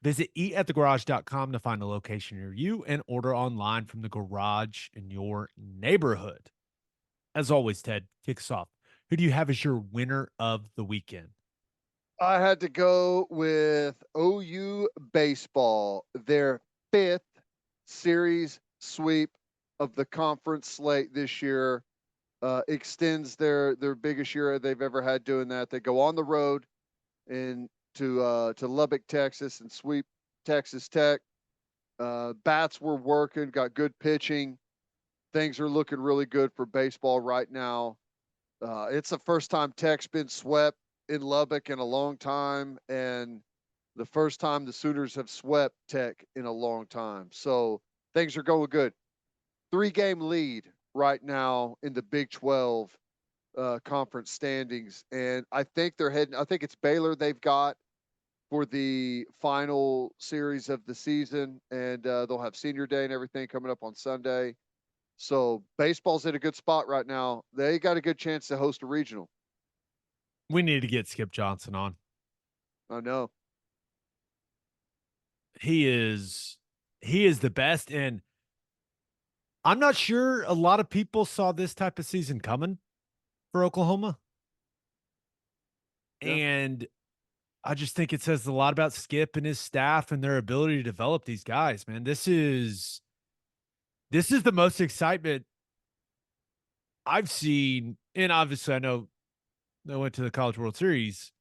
Visit eatatthegarage.com to find a location near you and order online from the garage in your neighborhood. As always, Ted, kick us off. Who do you have as your winner of the weekend? I had to go with OU baseball, their 5th series sweep of the conference slate this year. Extends their biggest year they've ever had doing that. They go on the road and to Lubbock, Texas, and sweep Texas Tech. Bats were working, got good pitching. Things are looking really good for baseball right now. It's the first time Tech's been swept in Lubbock in a long time, and the first time the Sooners have swept Tech in a long time. So things are going good. 3-game lead right now in the Big 12 conference standings, and I think they're heading. I think it's Baylor they've got for the final series of the season, and they'll have senior day and everything coming up on Sunday. So baseball's in a good spot right now. They got a good chance to host a regional. We need to get Skip Johnson on. I know. He is the best, and I'm not sure a lot of people saw this type of season coming for Oklahoma. Yeah. And I just think it says a lot about Skip and his staff and their ability to develop these guys, man. This is the most excitement I've seen. And obviously I know they went to the College World Series,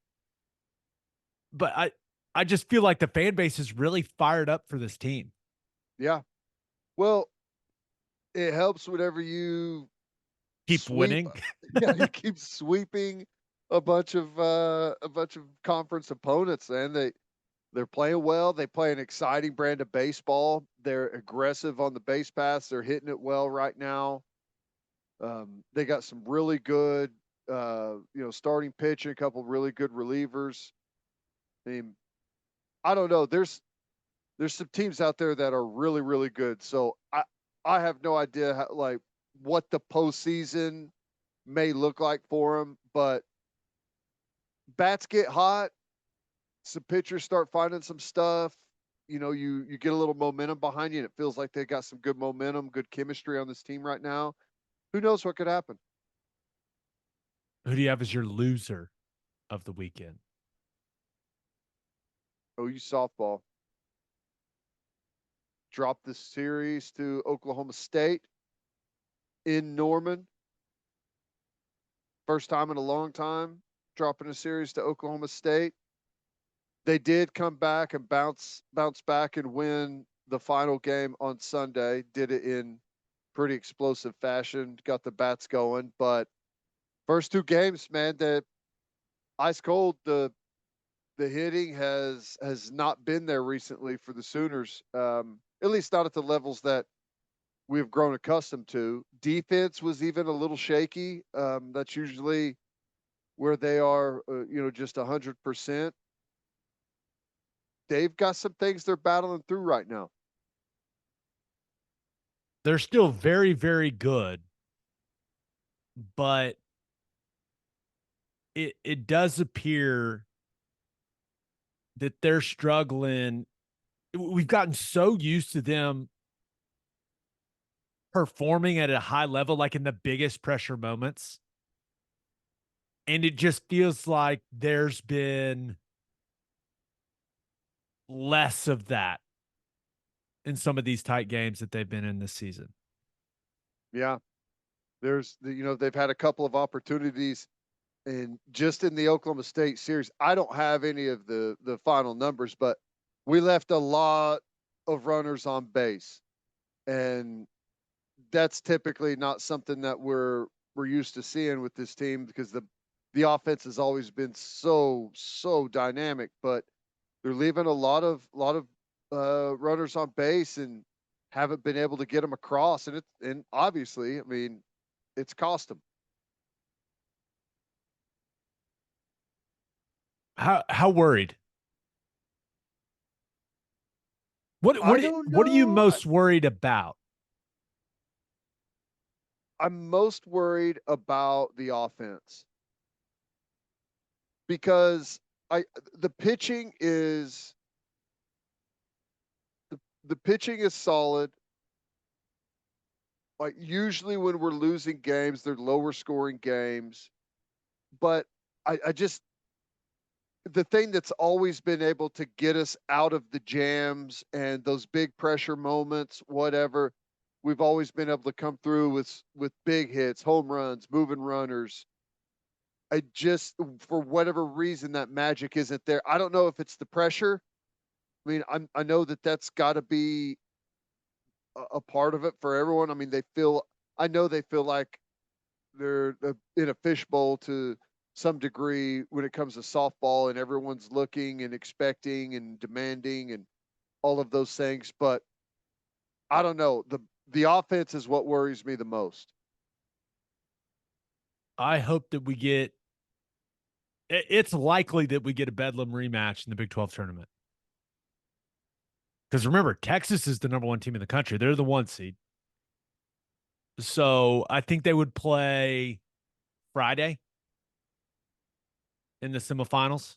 but I just feel like the fan base is really fired up for this team. Yeah. Well, it helps whenever you keep winning. Yeah, you keep sweeping a bunch of conference opponents, and they're playing well. They play an exciting brand of baseball. They're aggressive on the base paths. They're hitting it well right now. They got some really good, starting pitching, a couple really good relievers. I mean, I don't know. There's some teams out there that are really, really good. So I have no idea how, like, what the postseason may look like for them, but bats get hot. Some pitchers start finding some stuff. You get a little momentum behind you, and it feels like they got some good momentum, good chemistry on this team right now. Who knows what could happen? Who do you have as your loser of the weekend? OU softball dropped this series to Oklahoma State in Norman. First time in a long time dropping a series to Oklahoma State. They did come back and bounce back and win the final game on Sunday. Did it in pretty explosive fashion, got the bats going. But first two games, man, that ice cold. The hitting has not been there recently for the Sooners. At least not at the levels that we've grown accustomed to. Defense was even a little shaky. That's usually where they are, just 100%. They've got some things they're battling through right now. They're still very, very good, but it does appear that they're struggling. We've gotten so used to them performing at a high level, like in the biggest pressure moments. And it just feels like there's been less of that in some of these tight games that they've been in this season. Yeah. They've had a couple of opportunities, and just in the Oklahoma State series, I don't have any of the final numbers, but we left a lot of runners on base, and that's typically not something that we're used to seeing with this team, because the offense has always been so dynamic, but they're leaving a lot of runners on base and haven't been able to get them across, and obviously, I mean, it's cost them. How worried? I don't What are you know. most worried about? I'm most worried about the offense, because the pitching is the pitching is solid. Like, usually when we're losing games, they're lower scoring games, but I just, the thing that's always been able to get us out of the jams and those big pressure moments, whatever, we've always been able to come through with big hits, home runs, moving runners. I just, for whatever reason, that magic isn't there. I don't know if it's the pressure. I mean, I know that that's got to be a part of it for everyone. I mean, I know they feel like they're in a fishbowl to some degree when it comes to softball, and everyone's looking and expecting and demanding and all of those things. But I don't know. The offense is what worries me the most. I hope that we get it's likely that we get a Bedlam rematch in the Big 12 tournament. Because remember, Texas is the number one team in the country. They're the 1 seed. So I think they would play Friday in the semifinals.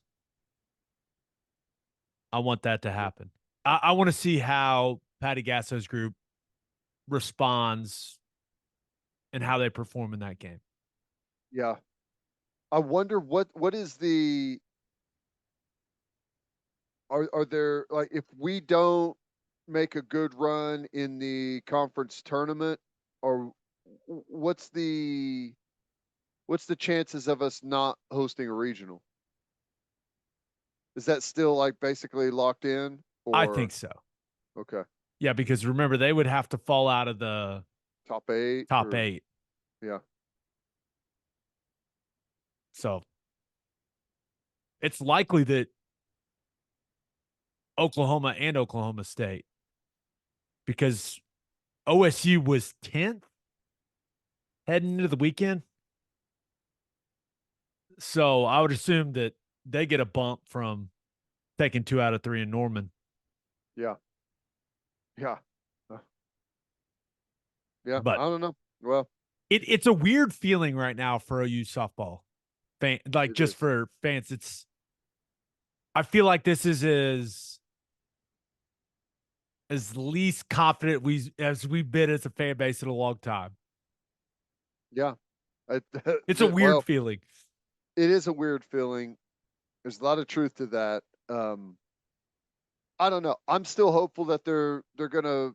I want that to happen. I want to see how Patty Gasso's group responds and how they perform in that game. Yeah. I wonder what is the, are there, like, if we don't make a good run in the conference tournament, or what's the chances of us not hosting a regional? Is that still, like, basically locked in, I think or so. okay, Yeah, because remember, they would have to fall out of the top 8 top or 8. yeah. So it's likely that Oklahoma and Oklahoma State, because OSU was 10th heading into the weekend. So I would assume that they get a bump from taking 2 out of 3 in Norman. Yeah. Yeah. Yeah. But I don't know. Well, it's a weird feeling right now for OU softball like it just is. for fans. I feel like this is as least confident as we've been as a fan base in a long time. Yeah. It's a weird Well, feeling. it is a weird feeling. There's a lot of truth to that. I don't know. I'm still hopeful that they're gonna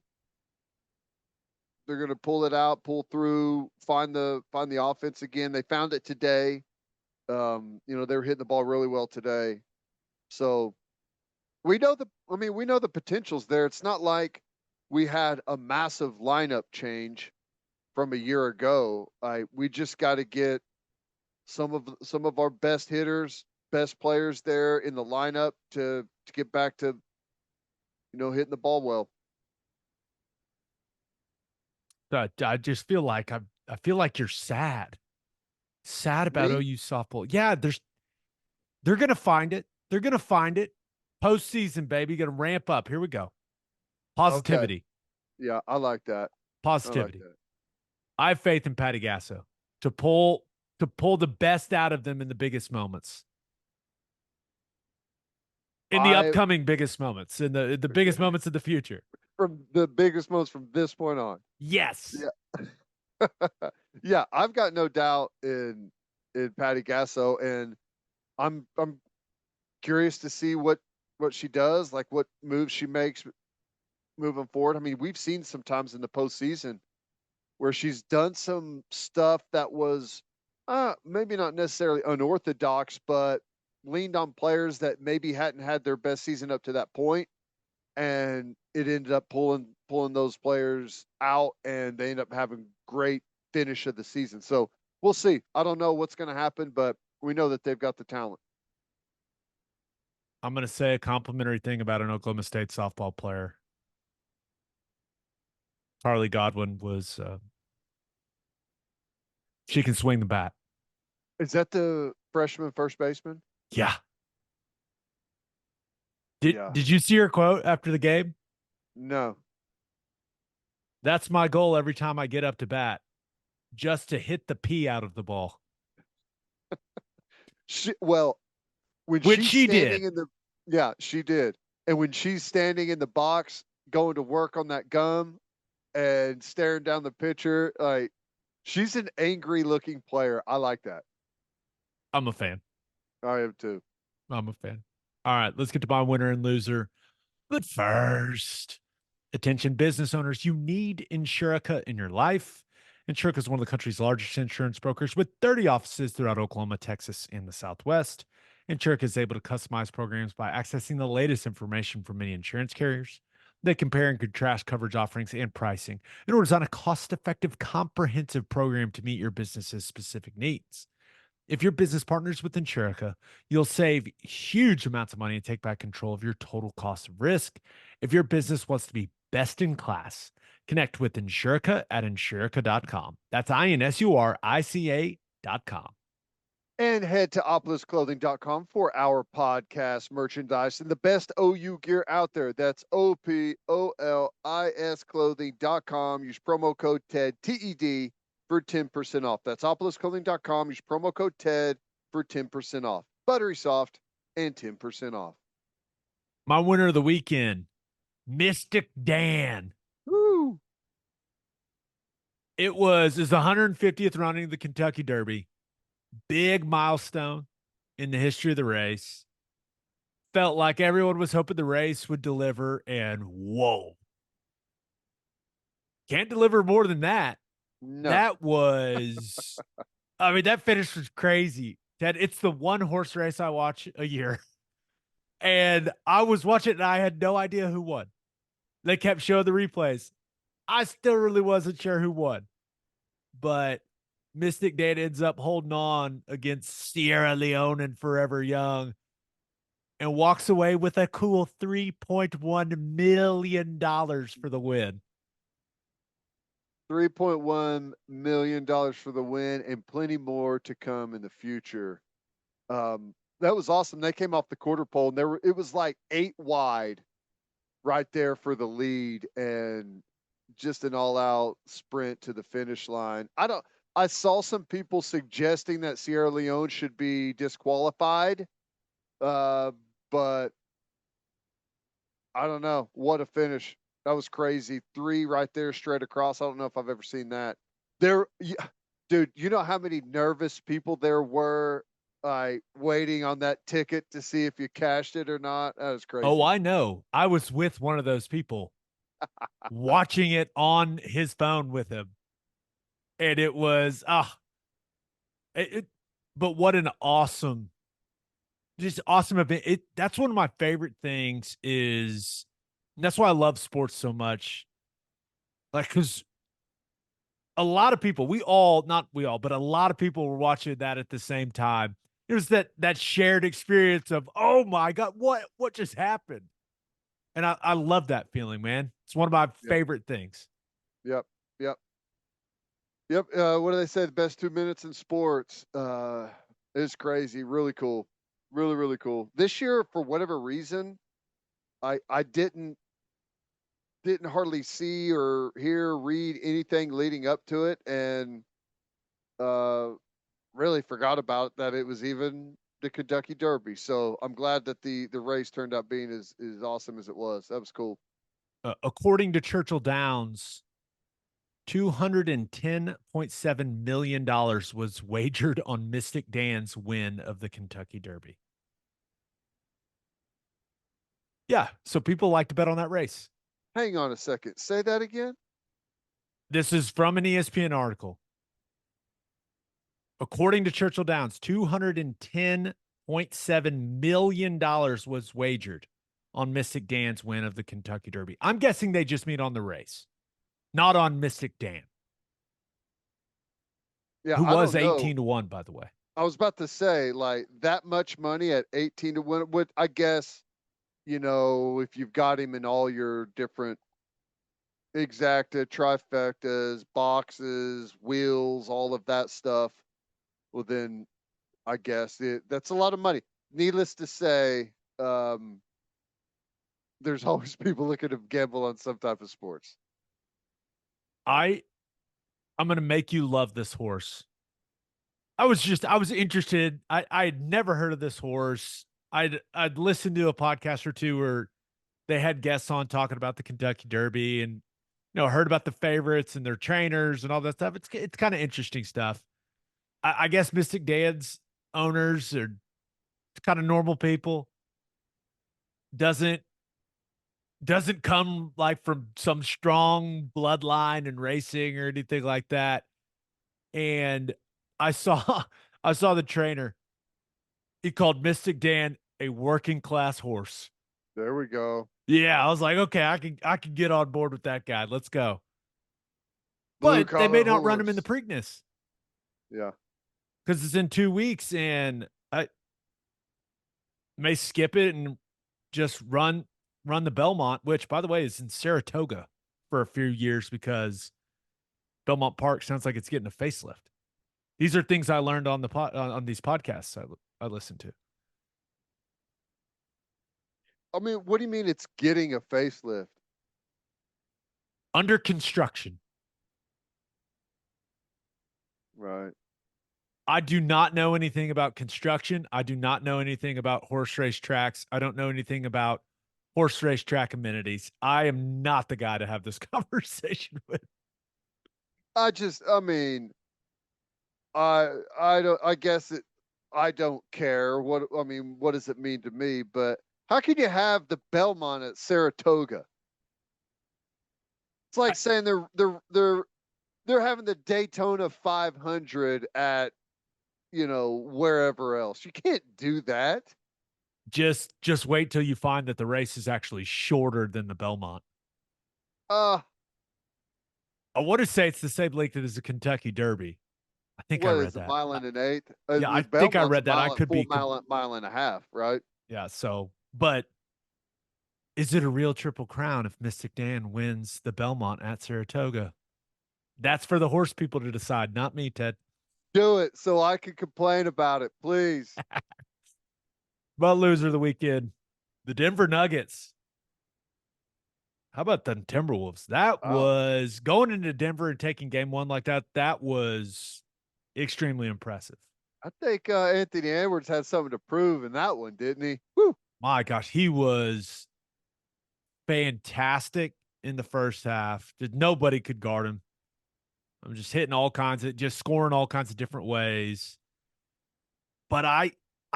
pull it out, pull through, find the offense again. They found it today. They were hitting the ball really well today. So we know the potential's there. It's not like we had a massive lineup change from a year ago. We just got to get some of our best hitters, best players there in the lineup to get back to hitting the ball well. I just feel like I feel like you're sad about Me? OU softball. Yeah, they're gonna find it. They're gonna find it. Postseason, baby, gonna ramp up. Here we go. Okay. Positivity, Yeah, I like that. I like positivity. that. I have faith in Patty Gasso to pull the best out of them in the biggest moments, in the I upcoming biggest moments, in the biggest moments of the future. from the biggest moments from this point on. Yes. Yeah. Yeah, I've got no doubt in Patty Gasso, and I'm curious to see what she does, like what moves she makes moving forward. I mean, we've seen sometimes in the postseason where she's done some stuff that was maybe not necessarily unorthodox, but leaned on players that maybe hadn't had their best season up to that point, and it ended up pulling those players out, and they end up having great finish of the season. So we'll see. I don't know what's going to happen, but we know that they've got the talent. I'm gonna say a complimentary thing about an Oklahoma State softball player. Carly Godwin was she can swing the bat. Is that the freshman first baseman? Yeah. Did Yeah. did you see her quote after the game? No. That's my goal every time I get up to bat, just to hit the P out of the ball. Well, when Which she's she did. standing in the yeah, she did. And when she's standing in the box going to work on that gum and staring down the pitcher, like she's an angry looking player. I like that. I'm a fan. I am too. I'm a fan. All right, let's get to my winner and loser. But first, attention business owners, you need Insurica in your life. Insurica is one of the country's largest insurance brokers with 30 offices throughout Oklahoma, Texas, and the Southwest. Insurica is able to customize programs by accessing the latest information from many insurance carriers. They compare and contrast coverage offerings and pricing in order to design a cost-effective, comprehensive program to meet your business's specific needs. If your business partners with Insurica, you'll save huge amounts of money and take back control of your total cost of risk. If your business wants to be best in class, connect with Insurica at Insurica.com. That's INSURICA.com. And head to opolisclothing.com for our podcast merchandise and the best OU gear out there. That's OPOLIS clothing.com. Use promo code TED, TED, for 10% off. That's opolisclothing.com. Use promo code TED for 10% off. Buttery soft and 10% off. My winner of the weekend, Mystik Dan. Woo! It's the 150th running of the Kentucky Derby. Big milestone in the history of the race. Felt like everyone was hoping the race would deliver, and whoa. Can't deliver more than that. No. That was, I mean, that finish was crazy. Ted, it's the one horse race I watch a year. And I was watching it and I had no idea who won. They kept showing the replays. I still really wasn't sure who won. But Mystik Dan ends up holding on against Sierra Leone and Forever Young and walks away with a cool $3.1 million for the win. $3.1 million for the win and plenty more to come in the future. that was awesome. They came off the quarter pole and it was like 8 wide right there for the lead and just an all out sprint to the finish line. I saw some people suggesting that Sierra Leone should be disqualified. But I don't know. What a finish. That was crazy. 3 right there straight across. I don't know if I've ever seen that. Dude, you know how many nervous people there were like waiting on that ticket to see if you cashed it or not? That was crazy. Oh, I know. I was with one of those people watching it on his phone with him. And it was but what an awesome, just awesome event. That's one of my favorite things is, and that's why I love sports so much. Like, because a lot of people, not we all, but a lot of people were watching that at the same time. It was that shared experience of, oh my God, what just happened? And I love that feeling, man. It's one of my favorite things. Yep. What do they say? The best 2 minutes in sports. It's crazy. Really cool. Really, really cool. This year, for whatever reason, I didn't hardly see or read anything leading up to it, and really forgot about that it was even the Kentucky Derby. So I'm glad that the race turned out being as awesome as it was. That was cool. According to Churchill Downs, $210.7 million was wagered on Mystik Dan's win of the Kentucky Derby. Yeah, so people like to bet on that race. Hang on a second. Say that again. This is from an ESPN article. According to Churchill Downs, $210.7 million was wagered on Mystik Dan's win of the Kentucky Derby. I'm guessing they just mean on the race, not on Mystik Dan. Yeah, who was 18-1, by the way. I was about to say, like, that much money at 18-1 would, I guess, you know, if you've got him in all your different exacta, trifectas, boxes, wheels, all of that stuff, well, then I guess that's a lot of money. Needless to say, there's always people looking to gamble on some type of sports. I'm going to make you love this horse. I was interested. I had never heard of this horse. I'd listened to a podcast or two where they had guests on talking about the Kentucky Derby and, you know, heard about the favorites and their trainers and all that stuff. It's kind of interesting stuff. I guess Mystik Dan's owners are kind of normal people. Doesn't come like from some strong bloodline and racing or anything like that. And I saw the trainer. He called Mystik Dan a working class horse. There we go. Yeah, I was like, okay, I can get on board with that guy. Let's go. But they may not run him in the Preakness. Yeah. Because it's in 2 weeks, and I may skip it and just run the Belmont, which, by the way, is in Saratoga for a few years because Belmont Park sounds like it's getting a facelift. These are things I learned on on these podcasts I listened to. I mean, what do you mean it's getting a facelift? Under construction. Right. I do not know anything about construction. I do not know anything about horse race tracks. I don't know anything about horse race track amenities. I am not the guy to have this conversation with. I mean, I don't care what does it mean to me, but how can you have the Belmont at Saratoga? It's like saying they're having the Daytona 500 at, you know, wherever else. You can't do that. Just wait till you find that the race is actually shorter than the Belmont. I want to say it's the same length as the Kentucky Derby. I think I read that. A mile and an eighth? Yeah, I think I read that. I could be mile and a half, right? Yeah. So, but is it a real Triple Crown if Mystik Dan wins the Belmont at Saratoga? That's for the horse people to decide, not me, Ted. Do it so I can complain about it, please. About loser of the weekend, the Denver Nuggets. How about the Timberwolves? That Wow. was going into Denver and taking game one like that. That was extremely impressive. I think Anthony Edwards had something to prove in that one, didn't he? Woo. My gosh, he was fantastic in the first half. Just nobody could guard him. I'm just hitting all kinds of, just scoring all kinds of different ways. But I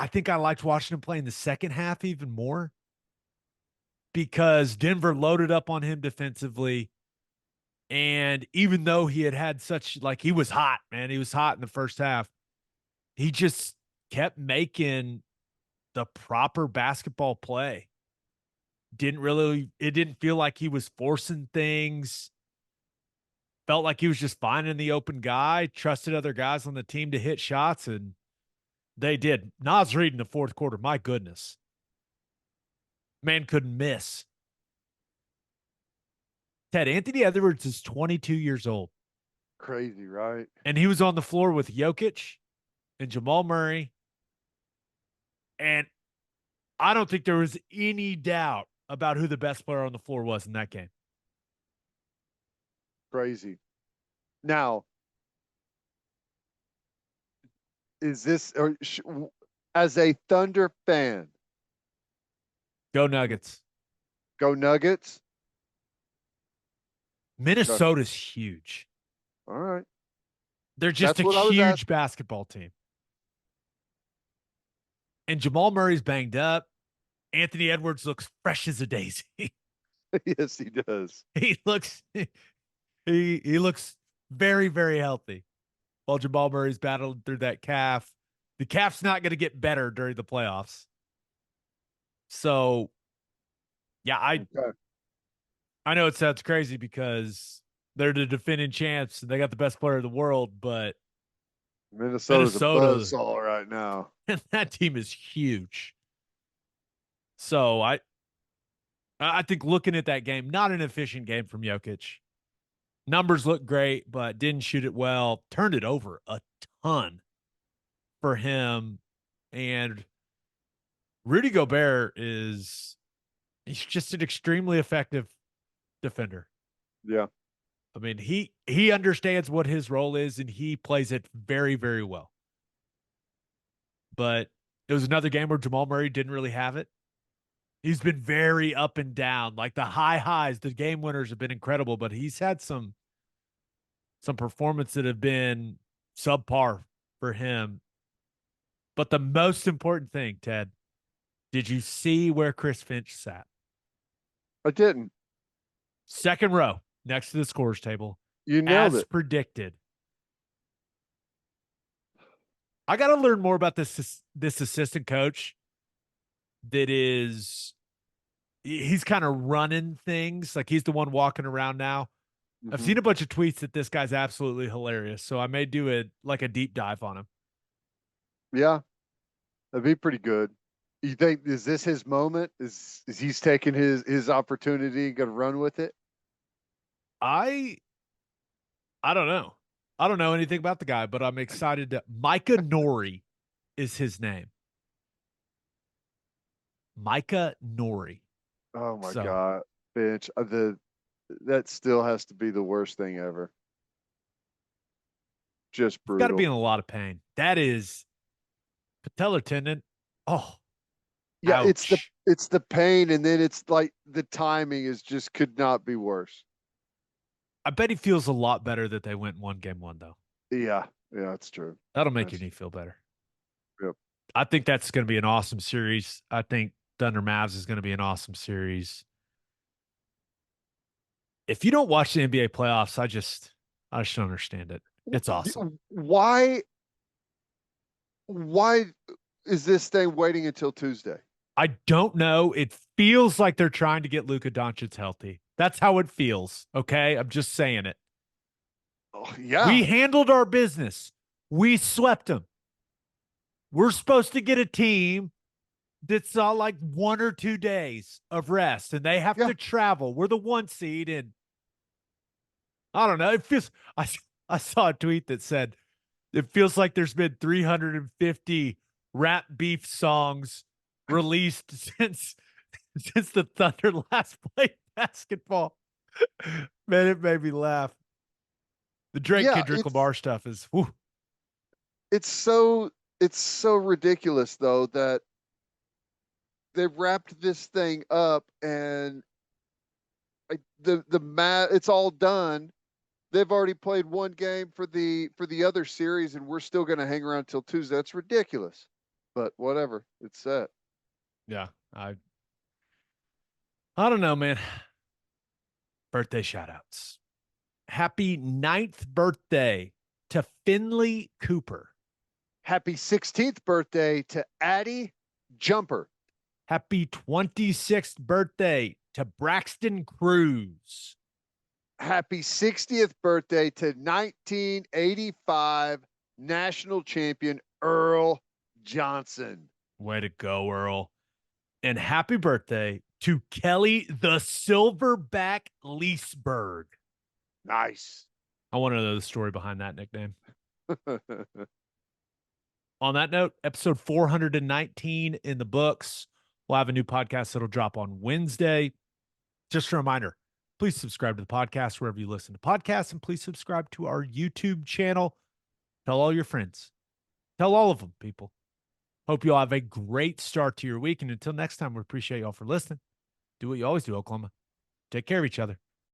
think I liked watching him play in the second half even more because Denver loaded up on him defensively. And even though he had such, like, he was hot, man, he was hot in the first half, he just kept making the proper basketball play. It didn't feel like he was forcing things. Felt like he was just finding the open guy, trusted other guys on the team to hit shots, and they did. Nas Reed in the fourth quarter, my goodness. Man couldn't miss. Ted, Anthony Edwards is 22 years old. Crazy, right? And he was on the floor with Jokic and Jamal Murray. And I don't think there was any doubt about who the best player on the floor was in that game. Crazy. Now, is this or as a Thunder fan? Go Nuggets. Go Nuggets. Minnesota's huge. All right. They're just That's what I a was huge basketball team. And Jamal Murray's banged up. Anthony Edwards looks fresh as a daisy. Yes, he does. He looks he looks very, very healthy. While Jamal Murray's battling through that calf. The calf's not going to get better during the playoffs. So, yeah, Okay. I know it sounds crazy because they're the defending champs and they got the best player in the world, but Minnesota's a Minnesota, buzzsaw right now. and that team is huge. So I think looking at that game, not an efficient game from Jokic. Numbers look great, but didn't shoot it well. Turned it over a ton for him. And Rudy Gobert he's just an extremely effective defender. Yeah. I mean, he understands what his role is and he plays it very, very well. But it was another game where Jamal Murray didn't really have it. He's been very up and down. Like the high highs, the game winners have been incredible, but he's had some performances that have been subpar for him. But the most important thing, Ted, did you see where Chris Finch sat? I didn't. Second row, next to the scores table. You nailed as it. predicted. I got to learn more about this assistant coach that he's kind of running things. Like he's the one walking around now. I've seen a bunch of tweets that this guy's absolutely hilarious. So I may do a deep dive on him. Yeah. That'd be pretty good. You think, is this his moment? Is he's taking his opportunity and gonna run with it? I don't know. I don't know anything about the guy, but I'm excited to Micah Nori is his name. Micah Nori. Oh my God. Finch. That still has to be the worst thing ever. Just brutal. Got to be in a lot of pain. That is patellar tendon. Oh, yeah. ouch. It's the pain, and then it's like the timing is just could not be worse. I bet he feels a lot better that they went one game one though. Yeah, that's true. That'll make your knee feel better. Yep. I think that's going to be an awesome series. I think Thunder Mavs is going to be an awesome series. If you don't watch the NBA playoffs, I just don't understand it. It's awesome. Why is this thing waiting until Tuesday? I don't know. It feels like they're trying to get Luka Doncic healthy. That's how it feels. Okay. I'm just saying it. Oh, yeah. We handled our business. We swept them. We're supposed to get a team that's like 1 or 2 days of rest and they have to travel. We're the 1 seed. And I don't know. It feels, I saw a tweet that said, it feels like there's been 350 rap beef songs released since the Thunder last played basketball. Man, it made me laugh. The Drake Yeah, Kendrick Lamar stuff is whew. it's so ridiculous though that they wrapped this thing up and it's all done. They've already played one game for the other series, and we're still going to hang around till Tuesday. That's ridiculous, but whatever. It's set. Yeah, I don't know, man. Birthday shout outs. Happy 9th birthday to Finley Cooper. Happy 16th birthday to Addie Jumper. Happy 26th birthday to Braxton Cruz. Happy 60th birthday to 1985 national champion Earl Johnson. Way to go, Earl. And happy birthday to Kelly the Silverback Leesburg. Nice. I want to know the story behind that nickname. On that note, episode 419 in the books. We'll have a new podcast that'll drop on Wednesday. Just a reminder, please subscribe to the podcast wherever you listen to podcasts, and please subscribe to our YouTube channel. Tell all your friends. Tell all of them, people. Hope you all have a great start to your week. And until next time, we appreciate y'all for listening. Do what you always do, Oklahoma. Take care of each other.